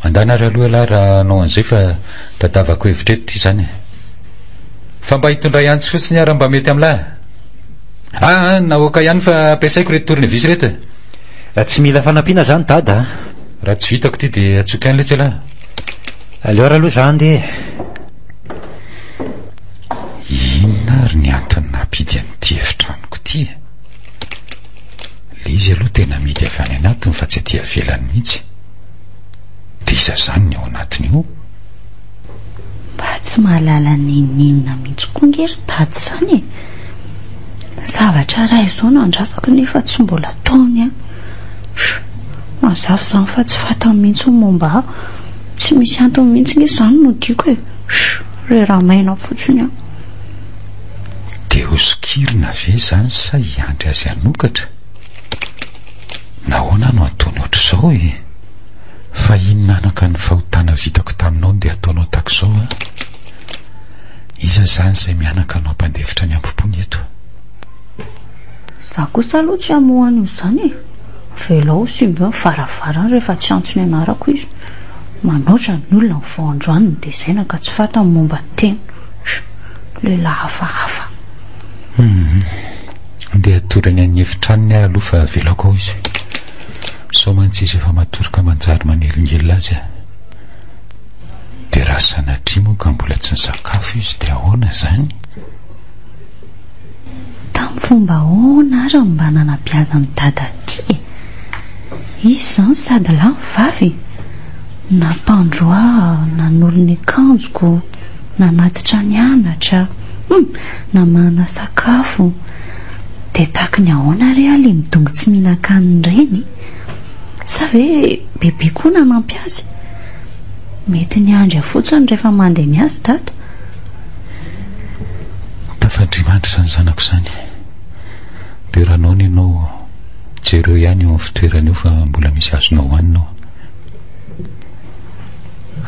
mandana ary aloha lahy raha anao an'izay fa tadavako hevitra eto ity zany. Fa mba hitondray antsy fotsiny ary mba mety amin'lahy. Nahoaka ihany fa ampiasaiko reto tournevis reto. Tsy mila fanampiana zany dada. Raha tsy vitako ity dia atsoky any letsy lahy. Aleo ary aloha zany de. Inona ary ny antony nampidy an'ity efitranoko ity? Le izy aloha tena midy avy any anatiny fa tsy aty avelany mihitsy. Dia iza zany ny ao anatiny io? Mba tsy mahalala ninina mihitsy koa ngery tady zany e. Zavatra raha izao no andrasako nefa tsy mbola taony mazava zany fa tsy fatany mihitsy momba aho. Tsy misy antony mihitsy nge zany no diako e. Re raha maina fotsiny dia osokirina ve zany sa hiandry azy anokatra? Nahoana no ataony ohatr'izao e? Fa inona anaka ny fahotana vitako taminao dia ataonao tak'izao Iza zany izay mianaka anao mpandefitra ny am-pompony eto? Za kosa aloha tsy hamohany izany e. Velao sy mba faravarany rehefa tsy antsony anarako izy. Manoatra ny olona ny vao androaniny dia izay ka tsy fatany momba ny tena. Lehilahy hafahafa. Andeha atorany any efitranony aho aloha fa velako ao izy. Sao mantsisy efa matorika manjary manelingelina azy dia raha sanatria moa ka mbola tsy nisakafo izy dia ahoana zany? Tamin'ny fomba ahoana ary mba nanabeaza ny dada aty? Izy zany sady lahy ny vavy, nampandroa, nanolo ny akanjoko, nanatitra ny anatra, namana sakafo. Dia tahaka ny ahoana ry ale midongy tsy mihinan-kanina ireny? Sa ve bebe koa nanampy azy? Mety ny andra fotsiny rehefa mandeha miasa dada. Tafandrimandry zany zanako zany. Dia raha anao ny ianao jereo ihany eo amin'ny fitoerana eo fa mbola misy azonao hoaninao.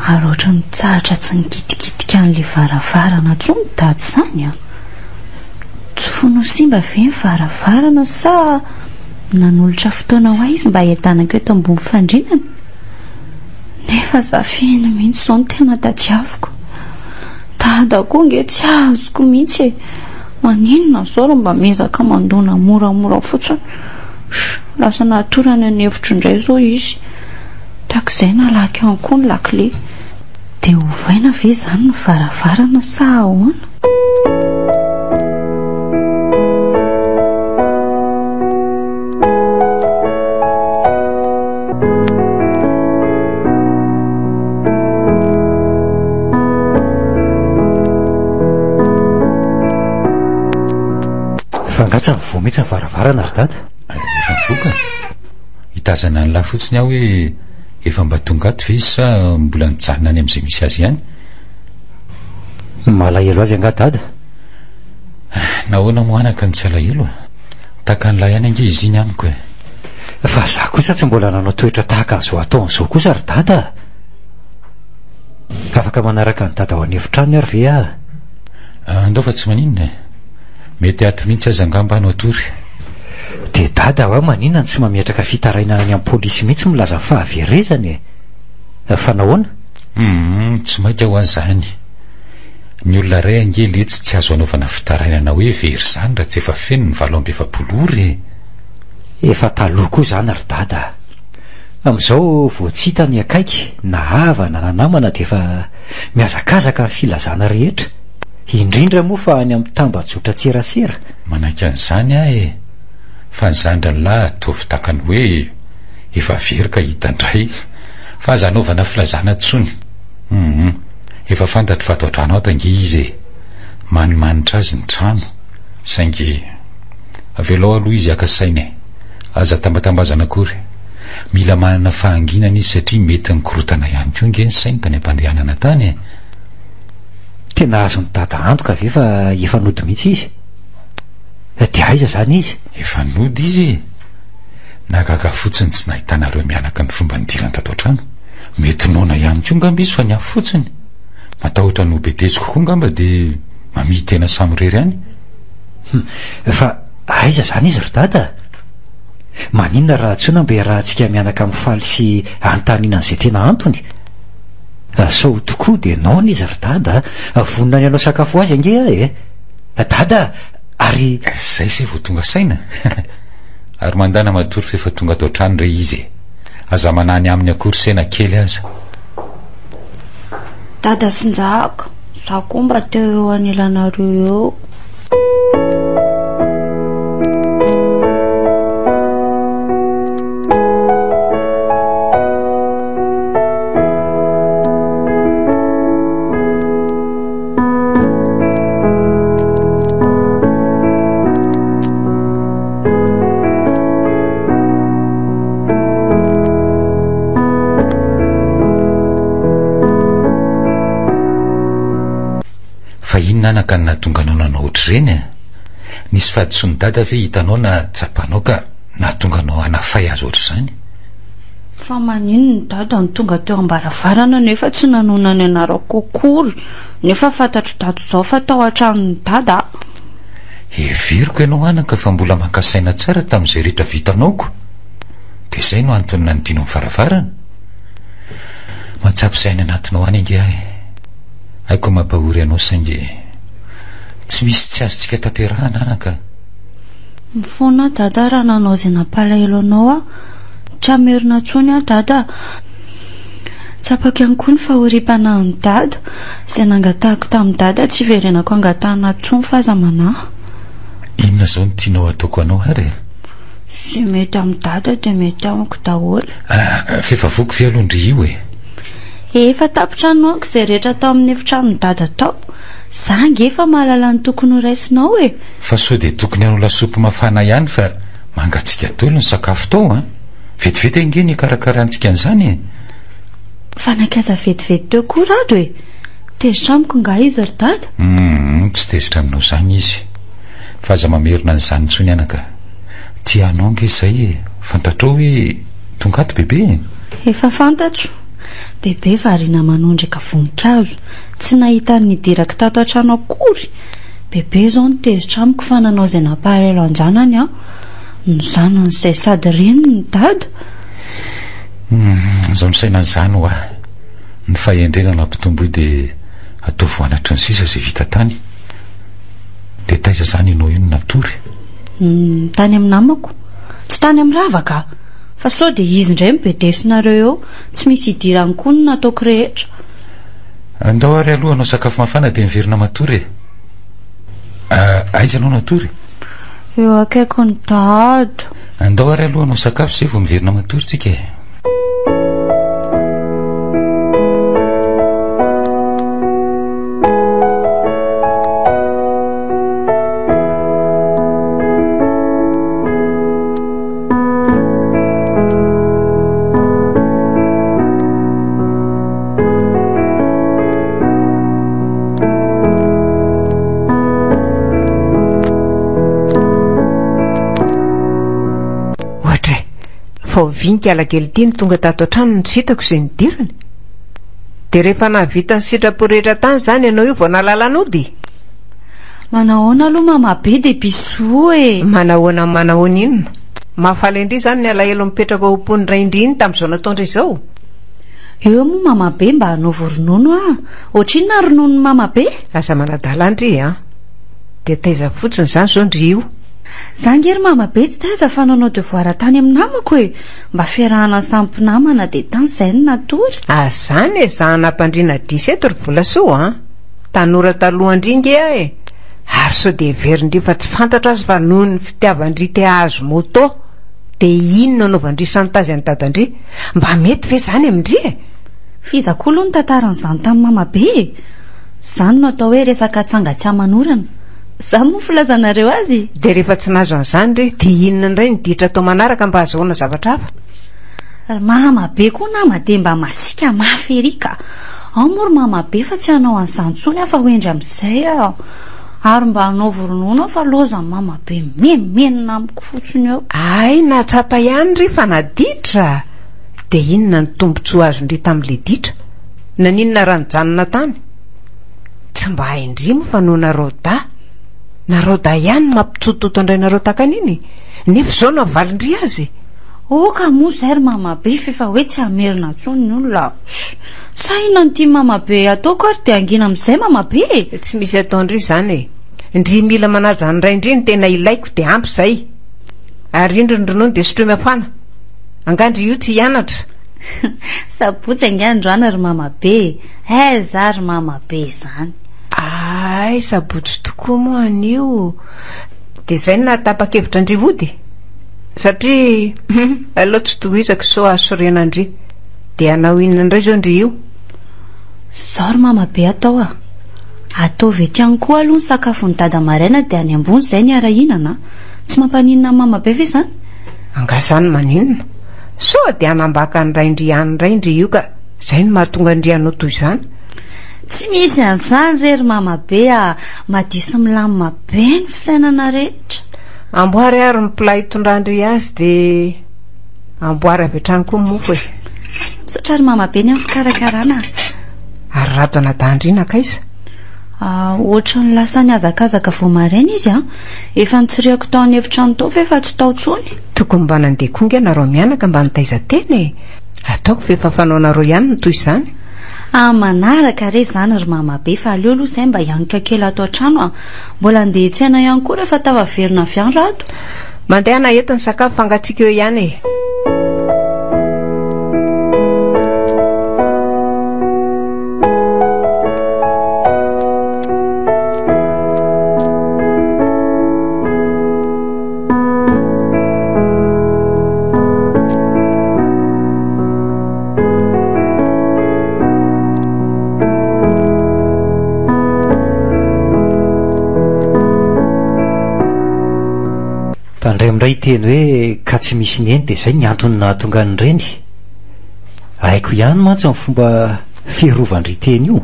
ary ohatra ny tsahatra tsy nikitikitika an'le varavarana tsony dady zany a. Tsy fono simba ve ny varavarana sa nanolotra fotoana ho ahy izy mba hiadanako eto ambony fandrinana. Nefa zafina mihitsy zao ny tena tadiaviko. Dada koa nge tsy azoko mihitsy e. Maninona zao raha mba mezaka mandona moramora fotsiny. Lasa natorana ny hevitro indray zao izy. Takizay nalaky ihany koa ny lakile. Dia hovaina ve zany ny varavarana sa ahoana? Fangatsa mivoa mihitsy ny varavarana ry dada. Efa mivoaka. Hitazana ny lahy fotsiny aho hoe efa mba tonga ato ve izy sa mbola nijanona any amin'izay misy azy ihany. Malahelo azy anga dada. Nahoana moanaka ny tsy alahelo tahaka an'ilay ihany ange izy iny amiko e. Fa za kosa tsy mbola nanao toetra tahaka an'izao ataon'izao kosa ry dada. Afaka manaraka ny dada ao an'efitrano ary ve ah? Andao fa tsy maninona e. Mety ato mihitsy aza angamba anao tory. Dia dada ho maninona tsy mametraka fitarainana any amin'ny polisy mihitsy milaza fahaverezany e. Fa nahoana? Tsy maika ho an'izany. Ny olona ray angely etsy tsy azo anaovana fitarainana hoe very izany raha tsy efa feno ny 7 ory. Efa taloha koa izany ry dada. Amin'izao voatsita ny akaiky na havana na namana dia efa mihazakazaka ny filazana rehetra. Indrindra moa fa any amin'ny tambajotra tserasera. Manaiky an'izany aho e. Fa ny zandra ny lahy ataovy takany hoe efa very ka hitandray fa aza anaovana filazana tsony. Efa fantatro fa atao trano ato ange izy e. Manimanitra azy ny trano saingy avelao aloha izy aka saina e. Aza tambatambazana akory. Mila manana fahanginana izy satria mety nikorotana ihany koa nge ny sainy tany ampandehanana tany e. Tena azo ny dada antoka ve fa efa nody mihitsy izy? Dia aiza zany izy? Efa nody izy. Nagaga fotsiny tsy nahitanareo mianaka ny fomba nidirany tato trano. Mety nona ihany koa ngamba izy fa ny afo fotsiny. Matahotra no bedeziko koa ngamba dia mamihy tena samirery any. Fa aiza zany izy ry dada? Maninona raha tsona mbe raha antsika mianaka amin'ny faly sy antaninana izay tena antony? Sao tokoa dia naona izy ry dada. Vonona ny anao sakafo azy ange ahy e. Dada ary zay se vao tonga saina. Ary mandana matory rehefa tonga tao trano re izy. Aza manany amin'ny akorsena kely aza. Dada sinjaka, za koa mba teo eo anilanareo eo. Fa inona anaka ny nahatonganao nanao ohatr'ireny e? Nisy fahadisoany dada ve hitanao na tsapanao ka nahatonganao hanafay azy ohatr'izany? Fa maninona ny dada ny tonga teo ambaravarana nefa tsy nanona ny anarako akory. Nefa fantatro dato zao fa tao an-tranony dada. Heveriko ianao anaka fa mbola mankasaina tsara tamin'izay rehetra vitanaoko. Dia izay no antony nanodino ny varavarana. Matsapy izay any anatinao any ange ahy. Haiko mampahory anao saingy tsy misy tsy azontsika tanterahana anaka. Mifoana dada raha nanao izay nampalahelo anao a. Tsy hamerina tsony a dada. Tsapako ihany koa ny fahoripana amin'ny dada. Izay nangatahako tamin'ny dada tsy verenako angatahana tsony fa aza manahy. Inona zao no tianao ataoko anao ary? Sy mety amin'ny dada dia mety amiko daholo. Fefa voko ve aloha ndry io e? Efa tapitranoako izay rehetra tao amin'ny efitranony dada tao. Za nge efa mahalala ny tokony ho raisinao e. Fa sao dia tokony hanao lasopy mafana ihany fa mangatsika tolo ny sakafo tao a. Vetivety ange ny karakarantsika an'izany e. Fanakaza vetivety teo koa rado e. Tezitra amiko nga izy ry dada? Tsy tezitra aminao zany izy. Fa aza mamerina n'izany ntsony anaka. Tianao nge izay e. Fantatrao hoe tonga ato bebe? Efa fantatro. bebe variana manondraka voninkazo tsy nahita nidiraka tato an-trano akory. Bebe zao nitezitra amiko fa nanao izay nampahalelo anjanany a ny zanan'izay sady reny ny dada. Zaho misaina an'izany ho aho ny fahendrena nampitomboy dia atao voanatry ny sisa izay vita tany dia taiza izany ianao io ny natory. Tany amin'ny namako tsy tany amin'ny ravaka fa sao dia izy indray mibedesinareo eo tsy misy hidirany koa ny nataoko rehetra. Andao ary aloha anao sakafo mafana dia miverina matory. Aiza anao natory? Eo akaiko ny dada. Andao ary aloha anao sakafo izay vao miverina matory tsika. Vinika alakelitiny tonga tato an-trano ny sitako izay nidirany dia rehefa navita ny sitraporehetra tany izany ianao io vao nalalan'ody. Manahoana aloha mamabe dia biso e. Manahoana inona mahafaly indri izany ny alahelo mipetraka ao am-pony ray indri iny tamin'izao nataondra izao. Eo moa mamabe mba hanaova ronono a ohatrinona ronono mamabe. Aza manadala andry a dia taiza fotsiny izany zao ndry io. Zangery mamabe tsy taiza fa nanao devoara tany amin'ny namako e mba fiarahana sampinamana dia tany izay ny natory. Azany e zahana mpandriana disy eto ry Volasoa tanora taloha andringy e ary sao dia verindri fa tsy fantatra azy fa noho ny fitiavandri te azo moto dia ino nanaovandri santazy any dadandri mba mety ve zany amindri e. Fizako aloha ny tantaran'izany tamin'ny mamabe izany no atao hoe resaka tsanga tsy amanorana. Za moa filazanareo azy. Dia rehefa tsy nazo an'izany re dia inona indray ny ditra atao manaraka mba azahoana zavatra hafa. Mamabe koa nama dia mba masika mafy erika. Ao moa ry mamabe fa tsy hanao an'izany tsony afa hoendry amin'izay a ary mba hanaova ronono fa loza mamabe menina amiko fotsiny eo. Ay natsapa ihany ry fa naditra. Dia inona ny tombotsoa azondry tamin'ilay ditra naninona ranojanona tany tsy mba haindry moa fa no naroda ihany mampitsototo andray nareo takan'iny nefa izao no avalindry azy. Oka moa izay ry mamabe fefa hoe tsy hamerina ntsony ny olona. Sa inona ny tia mamabe ataoko ary dia angina amin'izay mamabe. Tsy misy ataondry izany e ndry mila manaja ny ray indri ny tena ilaiko dia ampy izay ary indro ny ronono dia sotroy mafana angandry io tsy hianatra. Sabotsy angandroana ry mamabe za ry mamabe izany. Ay sabotsy tokoa moa anio dia izay no natapa-kevitra andry vody satria aleo tsy tohizako sao asorenandry dia anao inona indray zao ndry io. Zao ry mamabe atao ataovy ety any koa aloha ny sakafony dada maraina dia any ambony izay ny arahinana tsy mampaninona mamabe ve izany. Angazany maninona sao dia anambaka ny raindry any raindry io ka izay no mahatonga ndry anao toy izany. Tsy misy an'izany rery mamabe madio sy milamina be ny fisainana rehetra. Amboary ary ny plat hitondrandry azy dia amboary avy hatrany koa mofo e. Misaotra ry mamabe ny amin'ny fikarakarana. Ary rato anadandriana kaiza. Ohatra ny lasa ny azakazaka vao maraina izy efa nitsiriako tao any efitrano tao fefa tsy tao tsony. Tokony mba nandeha konga ianareo mianaka mba nitaiza tena e. Ataoko fefa fanaonareo ihany no toy izany. Manaraka re izany ry mamabe fa aleo aloha izay mba hianika kely ato an-trano mbola andeha hitsiana ihany koa rehefa tavaverina avy any rato. Mandeha na ento ny sakafo fangatsiaka eo ihany e. Pandray amin'ray teny hoe ka tsy misy ny eny dia izay ny antony nahatonga ny reny. Haiko ihany mantsy amin'ny fomba fiarovandry teny io.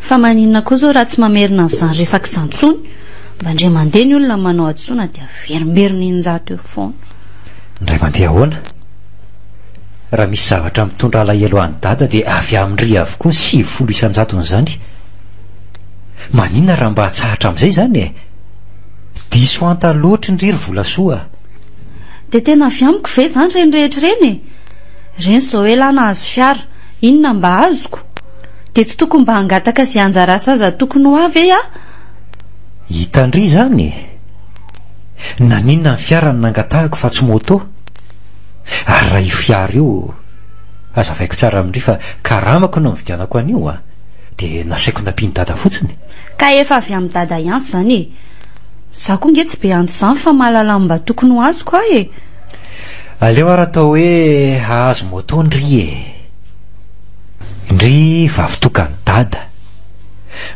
Fa maninona koa zao raha tsy mamerina an'izany resaka izany tsony mba ndray mandeha ny olona manao atsona dia verimberina injato eo foana. Ndray mandeha ahoana? raha misy zavatra mitondra alahelo any dada dia avy amindry avokoa 70 isanjaton'izany. Maninona raha mba hatsahatra amin'izay zany e? Diso anta loatra indriry volasoa. dia tena avy amiko ve zany reny rehetra reny e? Reny zao elana azo fiara, inona mba azoko? dia tsy tokony mba hangataka izay anjara saza tokony ho avy e? Hitandry zany e, naninona ny fiara ny nangatahako fa tsy moto. Ary raha io fiara io azavaiko tsara amindry fa karamako no mividianako an'io dia nasaiko nampiany dada fotsiny. Ka efa avy amin'ny dada ihany zany e. Za koa nge tsy be anto izany fa mahalala mba tokony ho azoko ahy e. Aleo ary atao hoe azo moto ndry e. Ndry vavitokany dada,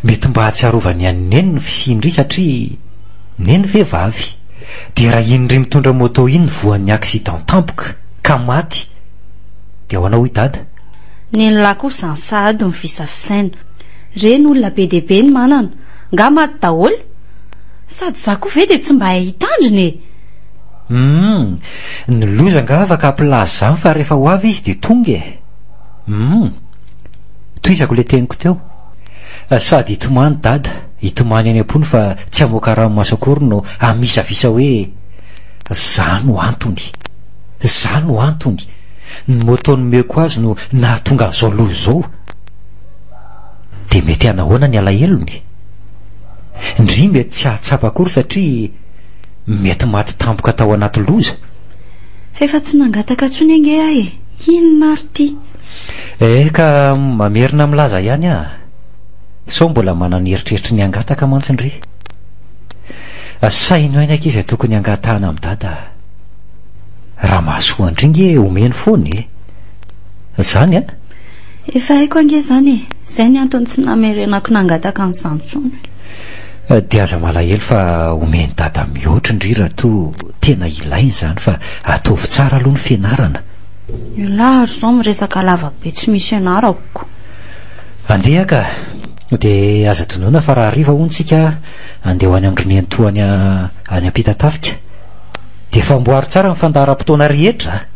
mety mba hatsiarovany any neny ny fisindry satria neny vehivavy. Dia raha indry mitondra moto iny voan'ny accident tampoka ka maty dia ho anao i dada. Neny lahy kosa ny sahady ny fisafisaina. Reny olona be dehibe ny manana, nga maty daholo. Sady za koa ve dia tsy mba hay hitandriny e? Ny loza nga afaka ampilaza zany fa rehefa ho avy izy dia tonga e. Toizako le teniko teo. Sady hitomany dada, hitomany any am-pony fa tsy hamoaka ranomasakory no amisavisa hoe za no antony, za no antony, ny motony meko azy no nahatonga an'izao loza zao. Dia mety anahoana ny alahelony? Ndry mety tsy ahatsapa-kory satria mety maty tampoka tao anaty loza. Fefa tsy nangataka tsony ange ahy e. Inona ary ty? Ka mamerina milaza ihany sao mbola manana eritreritry ny angataka mantsindry. Saino aina ankizy tokony angatahana amin'ny dada. Raha mahasoa indringe omeny foany zany efa haiko ange zany e. Zay ny antony tsy namerenako nangataka an'izany tsony. Dia aza malahelo fa omeny dada mihoatra indry raha to tena ilainy zany fa ataovy tsara aloha ny fianarana. Ilahy zao miresaka lavabe tsy misy ianarako. Andeha ka dia aza tonoina fa raha hariva ontsika andeha ho any amin'ny rentoany any ampita-tafika dia famboary tsara ny fandaharam-potoana rehetra.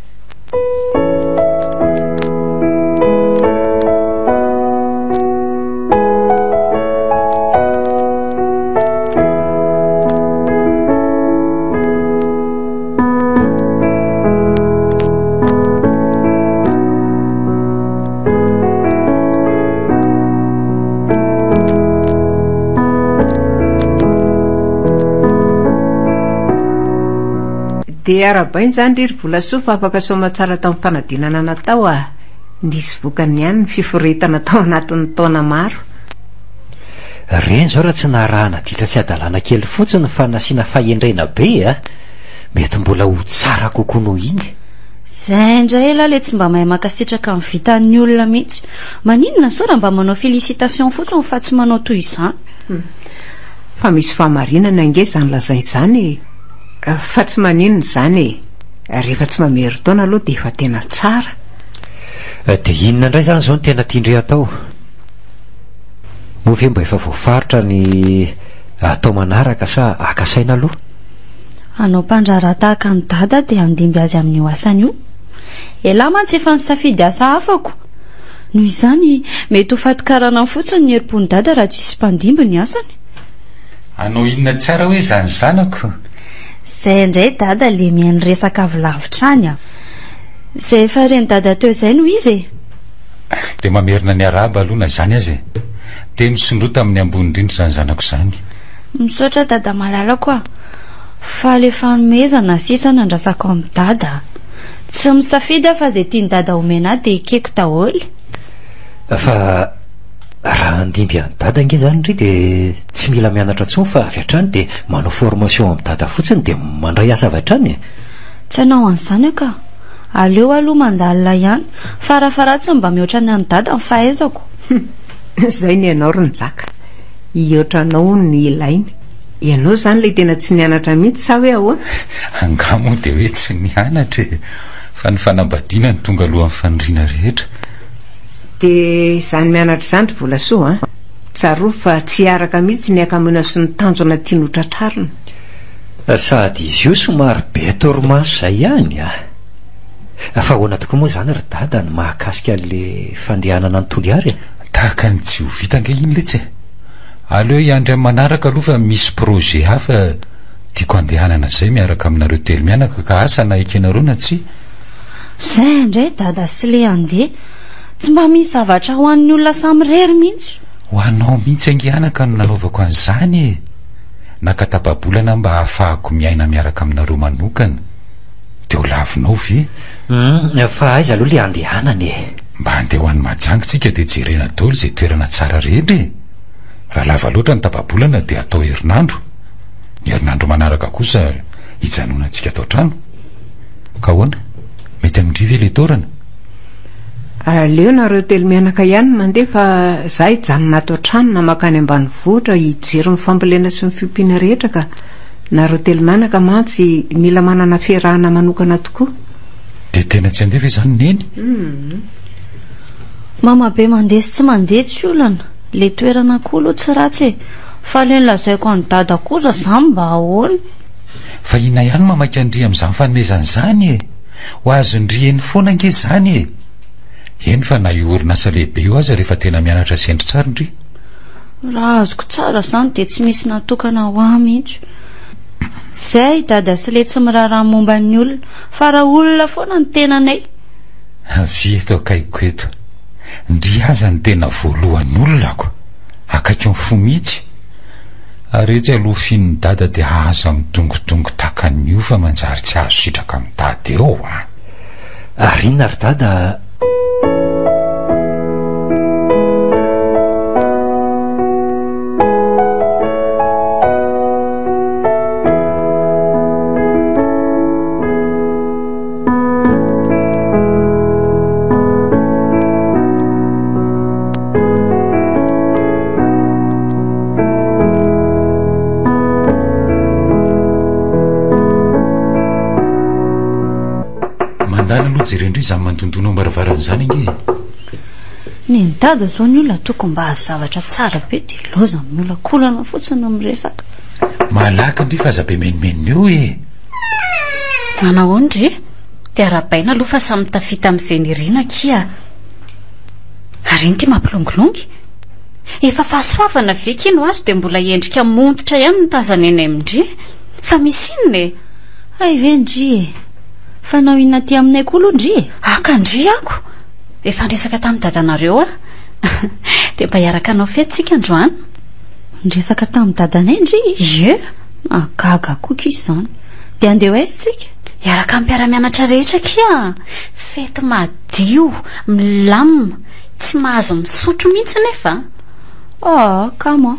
dia arabainy zany riry volasoa fa afaka soma tsara tamin'ny fanadinana natao nisy vokany ihany ny fiforitana tao anatin'ny taona maro. Reny zao raha tsy naharahana ditra tsy adalana kely fotsiny fa nasiana fahendrena be mety mbola ho tsara kokoa noho iny. Zay indray ela le tsy mba mahay makasitraka amin'ny vitan'ny olona mihitsy. Maninona sao raha mba manao félicitation fotsiny fa tsy manao toy izany? Fa misy fahamarinana nge zany lazay izany fa tsy maninona zany rehefa tsy mamery taona aloha dia efa tena tsara. Dia inona indray zany zao ny tena tiandre atao? Moa ve mba efa voafaritra ny atao manaraka sa akasaina aloha? Anao mpandrara tahaka ny dada dia andimby azy amin'io asany io. Elahy mantsy efa nisafidy asa hafako. Noho izany mety ho fatikarana fotsiny ny herim-pony dada raha tsisy mpandimby ny asany. Anao inona tsara hoe zany zanako? Zay indray dada le mihaino resaka avy lavitra any zay efa reny dada teo izay no izy dia mamerina ny araba alohana zany azy dia misondrota amin'ny ambony indrindra zany zanako zany. Misaotra dada malalako fa le fanomezana sisa nandrasako amin'ny dada tsy misafidy fa zay tiany dada omena dia ikeko daholo. Fa raha andimby any dada nge zany indry dia tsy mila mianatra tsony fa avy hatrany dia manao formation amin'ny dada fotsiny dia mandray asa avy hatrany. Tsy hanao an'izany ka aleo aloha mandalina ihany farafaratsy mba mihoatra ny any dada ny fahaizako. Zay ny ianao ry nijaka hihoatranao ny ilainy. Ianao zany le tena tsy nianatra mihitsy sa hoe ahoa? Angamo dia hoe tsy nianatra fa ny fanambadiana ny tonga alohan'ny faniriana rehetra. Dia izany mianatra izany ry volasoa tsaroa fa tsy araka mihitsy ny akamoana sy ny tanjona tiany hotratrarina. Sady izy io somary be torimaso izay ihany fa hoana tokoa moa zany ry dada ny mahakasika an'le fandehanana ny toliary tahaka ny tsy ho vita nge iny letsy aleo iandry amin'ny manaraka aloha fa misy projet hafa tiako andehanana zay miaraka aminareo telo mianaka ka asa na ekenareo na tsy zay indray dada sy le andeha tsy mba misy zavatra ho an'ny olona samy rery mihitsy ho anao mihitsy angianaka no nalaovako an'izany e nakatapabolana mba ahafahako miaina miaraka aminareo manokana de ho lavinao ve fa aiza aloha le andehanany e mba andeha ho an'ny majangytsika de jerena daholo zay toerana tsara rehetra e raha lava loatra ny tapabolana de atao herinandro ny herinandro manaraka kosa hijanonantsika atao trano ka hoana mety amindrive le torana aleo nareo telo mianaka ihany mandeha fa za hijanona atao trano na makany ambany vohitra hijery ny fambolena sy ny fiompiana rehetra ka nareo telo mianaka mantsy mila manana fiarahana manokana tokoa de tena tsy andefa izany neny mama be mandeha sy tsy mandeha tsy olana le toerana koa aloha tsy ratsy e fa le nylazaiko any dada kosa zany mba ahoany fa ina ihany mamaky andry amin'izany fanomezan'izany e ho azo ndrieny foana nge zany e eny fa na iorinasa lehibe io aza rehefa tena mianatra sendry tsara ndry raha azoko tsara zany de tsy misy natokana ho ahy mihitsy zay dada sy le tsy miraharaha momba ny olona fa raha olona foana ny tenanay vieto akaiko eto ndry aza ny tena voalohan'ny olonako akaiky ny fo mihitsy ary tsy aloha finn'ny dada de ahazo amin'ny tongotongo takan'io fa manjary tsy azo sitraka amin'ny dada eo ary inona ry dada jerendry zany mantontono ambaravarana zany nge ny dada zao ny olona toko mba azo zavatra tsara be de loza amin'ny olakolana fotsiny miresaka malaky ndry fa aza be menimenina eo e manao ndry de arabaina aloha fa samy tafita amin'izay nirina kia ary iny ty mampilongilongy efa fahasoavana veky ino azo de mbola endrika montotra ihany ny tazana eny amindry fa misy inona e ay ve ndry e fa nao inona ty aminay koa aloha ndry e akandry ako efa andresaka tamin'ny dadanareo a de mba hiaraka anao fetsika androany ndresaka tamin'ny dadanay ndry ie agaga koka izy zany de andeha ho aizitsika hiaraka ampiara-mianatra rehetra kia fety madio milamina tsy mahazo misotro mihitsy nefa kama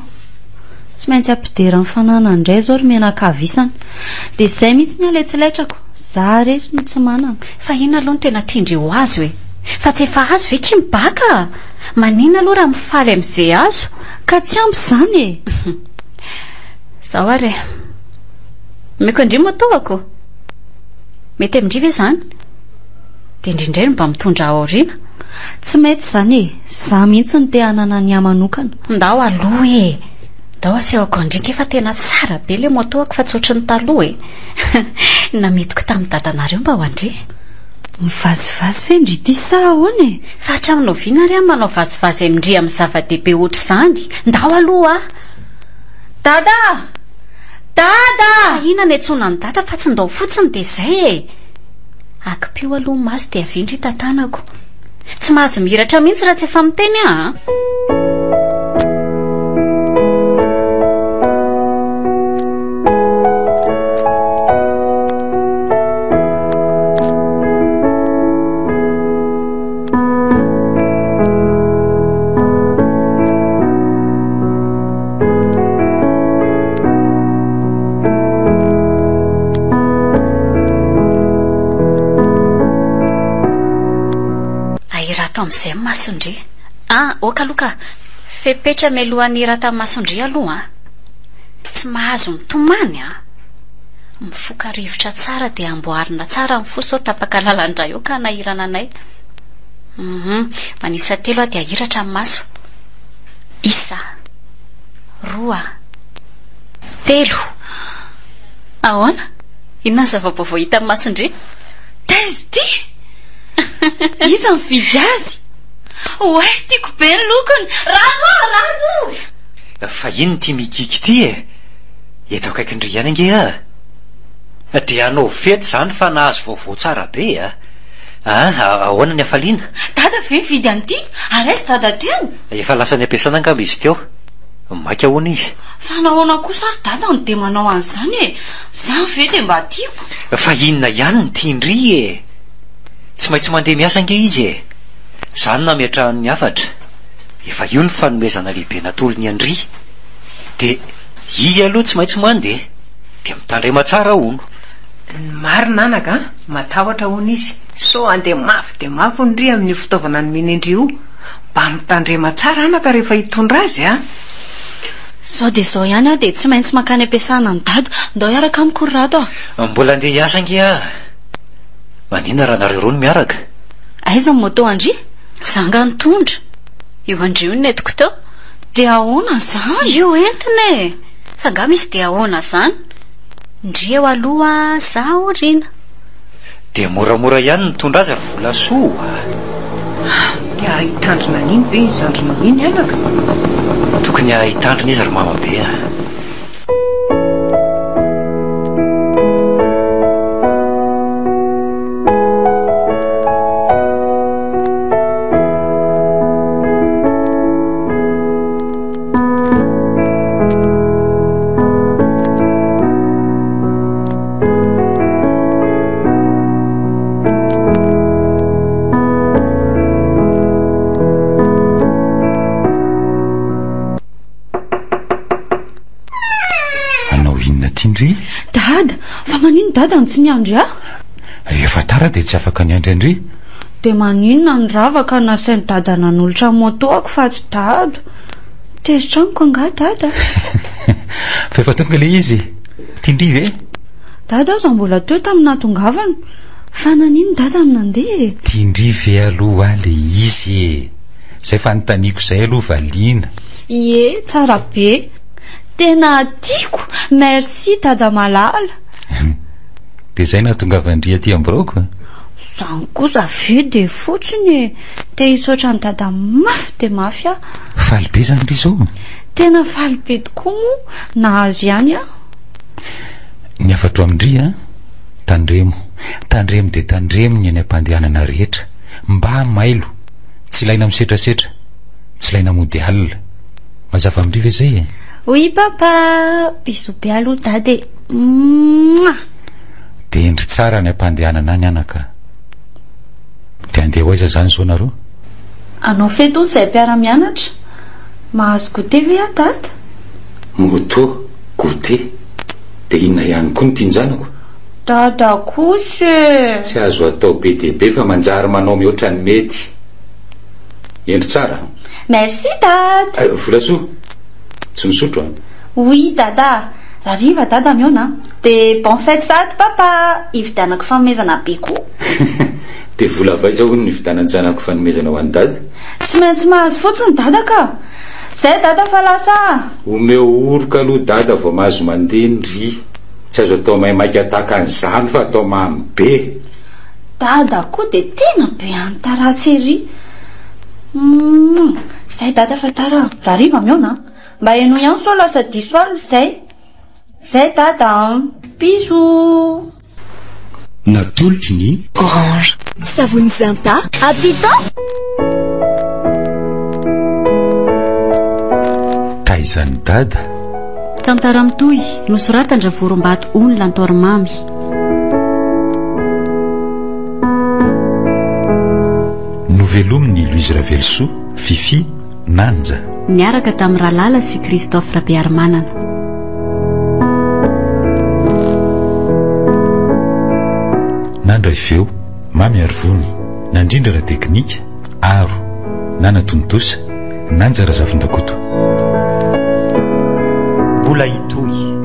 tsy maintsy ampidera ny fanana ndray zao ry menakavisana de zay mihitsy ny aletsilaitrako za rery ny tsy manana fa ina aloha ny tena tindry ho azo e fa tsy efa azo ve ky mibaka manina aloha raha mifaly amin'izay azo ka tsy ampy zany e zao ary meko indry motoako mety amindry ve zany de indrindray no mba mitondra aoriana tsy mety zany e za mihitsy ny te hanana ny amanokana ndao aloha e ndao asehako andrika efa tena tsara be le motoako fa tsy ohatry ny taloha e nametiko tamin'ny dadanareo mba ho andry mivazivazy ve ndry ty sa ahoana e fa hatraminao viana ry a manao vazivazy amindry amin'ny zava-dehibe ohatry zany ndao aloha dada ina ny antsona ny dada fa tsy ndao fotsiny de zay e akipeo aloha maso de avindry tantanako tsy mahazo mihiratra mihitsy raha tsy efa miteny a am'izay masondry oka aloka fepetra melohan'ny raha tamin'ny masondry aloha tsy mahazo mitomany mifoka rivotra tsara de amboarina tsara mifosao tapaka lalandray eo ka nahirana anay manisa telo a de ahiratra amin'ny maso 1 2 3 ahoana inona ny zava-baovao hita amin'ny masondry taizy ty iza mividy azy oe tiako be ny lokony rado fa ino ty mikiky ty eto akaikindry ihany ange dia anao fety zany fa nahazo vaovao tsara be ahoana ny afaliana dada ve mividy an'ity ary aizy dada teo efa lasa ny ampiasana angamba izy teo maika ahoana izy fa nahoana kosa ary dada no de manao an'izany za ve de mba tiako fa inona ihany ny tiandry tsy maintsy mandeha miasa ange izy zany nametrahan'ny afatra efa io ny fanomezana lehibe natolony andry de i aloha tsy maintsy mandeha de mitandrema tsara ono marina anaka matahotra hono izy so andeha mafy de mafy ndry amin'ny fitaovana ny menendry io mba mitandrema tsara anaka rehefa hitondra azy sao de zao ihany de tsy maintsy makany ampiasana ny dada ndao hiaraka amiko rato mbola andeha hiasa ange manina raha nareo rony miaraka aiza ny moto andry zanga nitondra io andrio ny netiko teo de ahoana zany io entiny fa nga misy de ahoana zany ndry eo aloha za orina de moramora ihany nitondra azy ary vola soa de ahitandrina n'iny be ny zandrina iny anaka tokony ahitandrina izy ary mamabe dada fa manino dada ny tsy niandry efa tara de tsy afaka niandry andry de maninona ny ravaka nasainy dada nanolotra motoako fa tsy dado tezitraniko anga dada fa efa tonga le izy tindry ve dada aho za mbola teo taminatongavana fa nanino dada aminandeha tindry ve aloha le izy zay fa notaniako zay aloha valiana ie tsara be tena tiako merci dada malala de zay nahatongavandry aty amboroko zany kosa ve de fotsiny te hisaotra ny dada mafy de mafy faly be zany ry zao tena faly be tokoa mo nahazo ihany ny afatro amindry tandremo de tandremo ny any ampandehanana rehetra mba mailo tsy ilaina misetrasetra tsy ilaina mody alina mazava amindry ve zay oui papa biso be aloha dade de endry tsara ny ampandehanana any anaka de andeha ho aiza zany zao nareo anao feto zay mpiara-mianatra mahazo gote ve dada moto gote de inona ihany koa nytinjanako dada kosy tsy azo atao be de be fa manjary manao mihoatra ny mety endry tsara merci dada volasoa tsy misotro oui dada raha riva dada miona de bon fête sady papa ividianako fanomezana be koa de vola vaiza ho ny ividianany zanako fanomezana ho any dada tsy maintsy mahazo fotsiny dada ka zay dada fa lasa omeo oroka aloha dada vao mahazo mandeha ndry tsy azo atao maimaiky ataka an'izany fa atao mamy be dada koa de tena be antaratsy ery zay dada fa tara raha riva miona mba hainao ihany so lasa diso alina zay dada bisou natolotry ny Orange savony Zanta habitant taizany dada tantara mitoy nosoratandra vorombato ony lantoromamy novelominy Louise Ravelso Fifi Nanja niaraka tamin'ny Rahalala sy Christophe Rabearmanana nandra ifeo mamy arivony nandrindrara teknika aro nanatontosa nanjara zavindakoto mbola itoy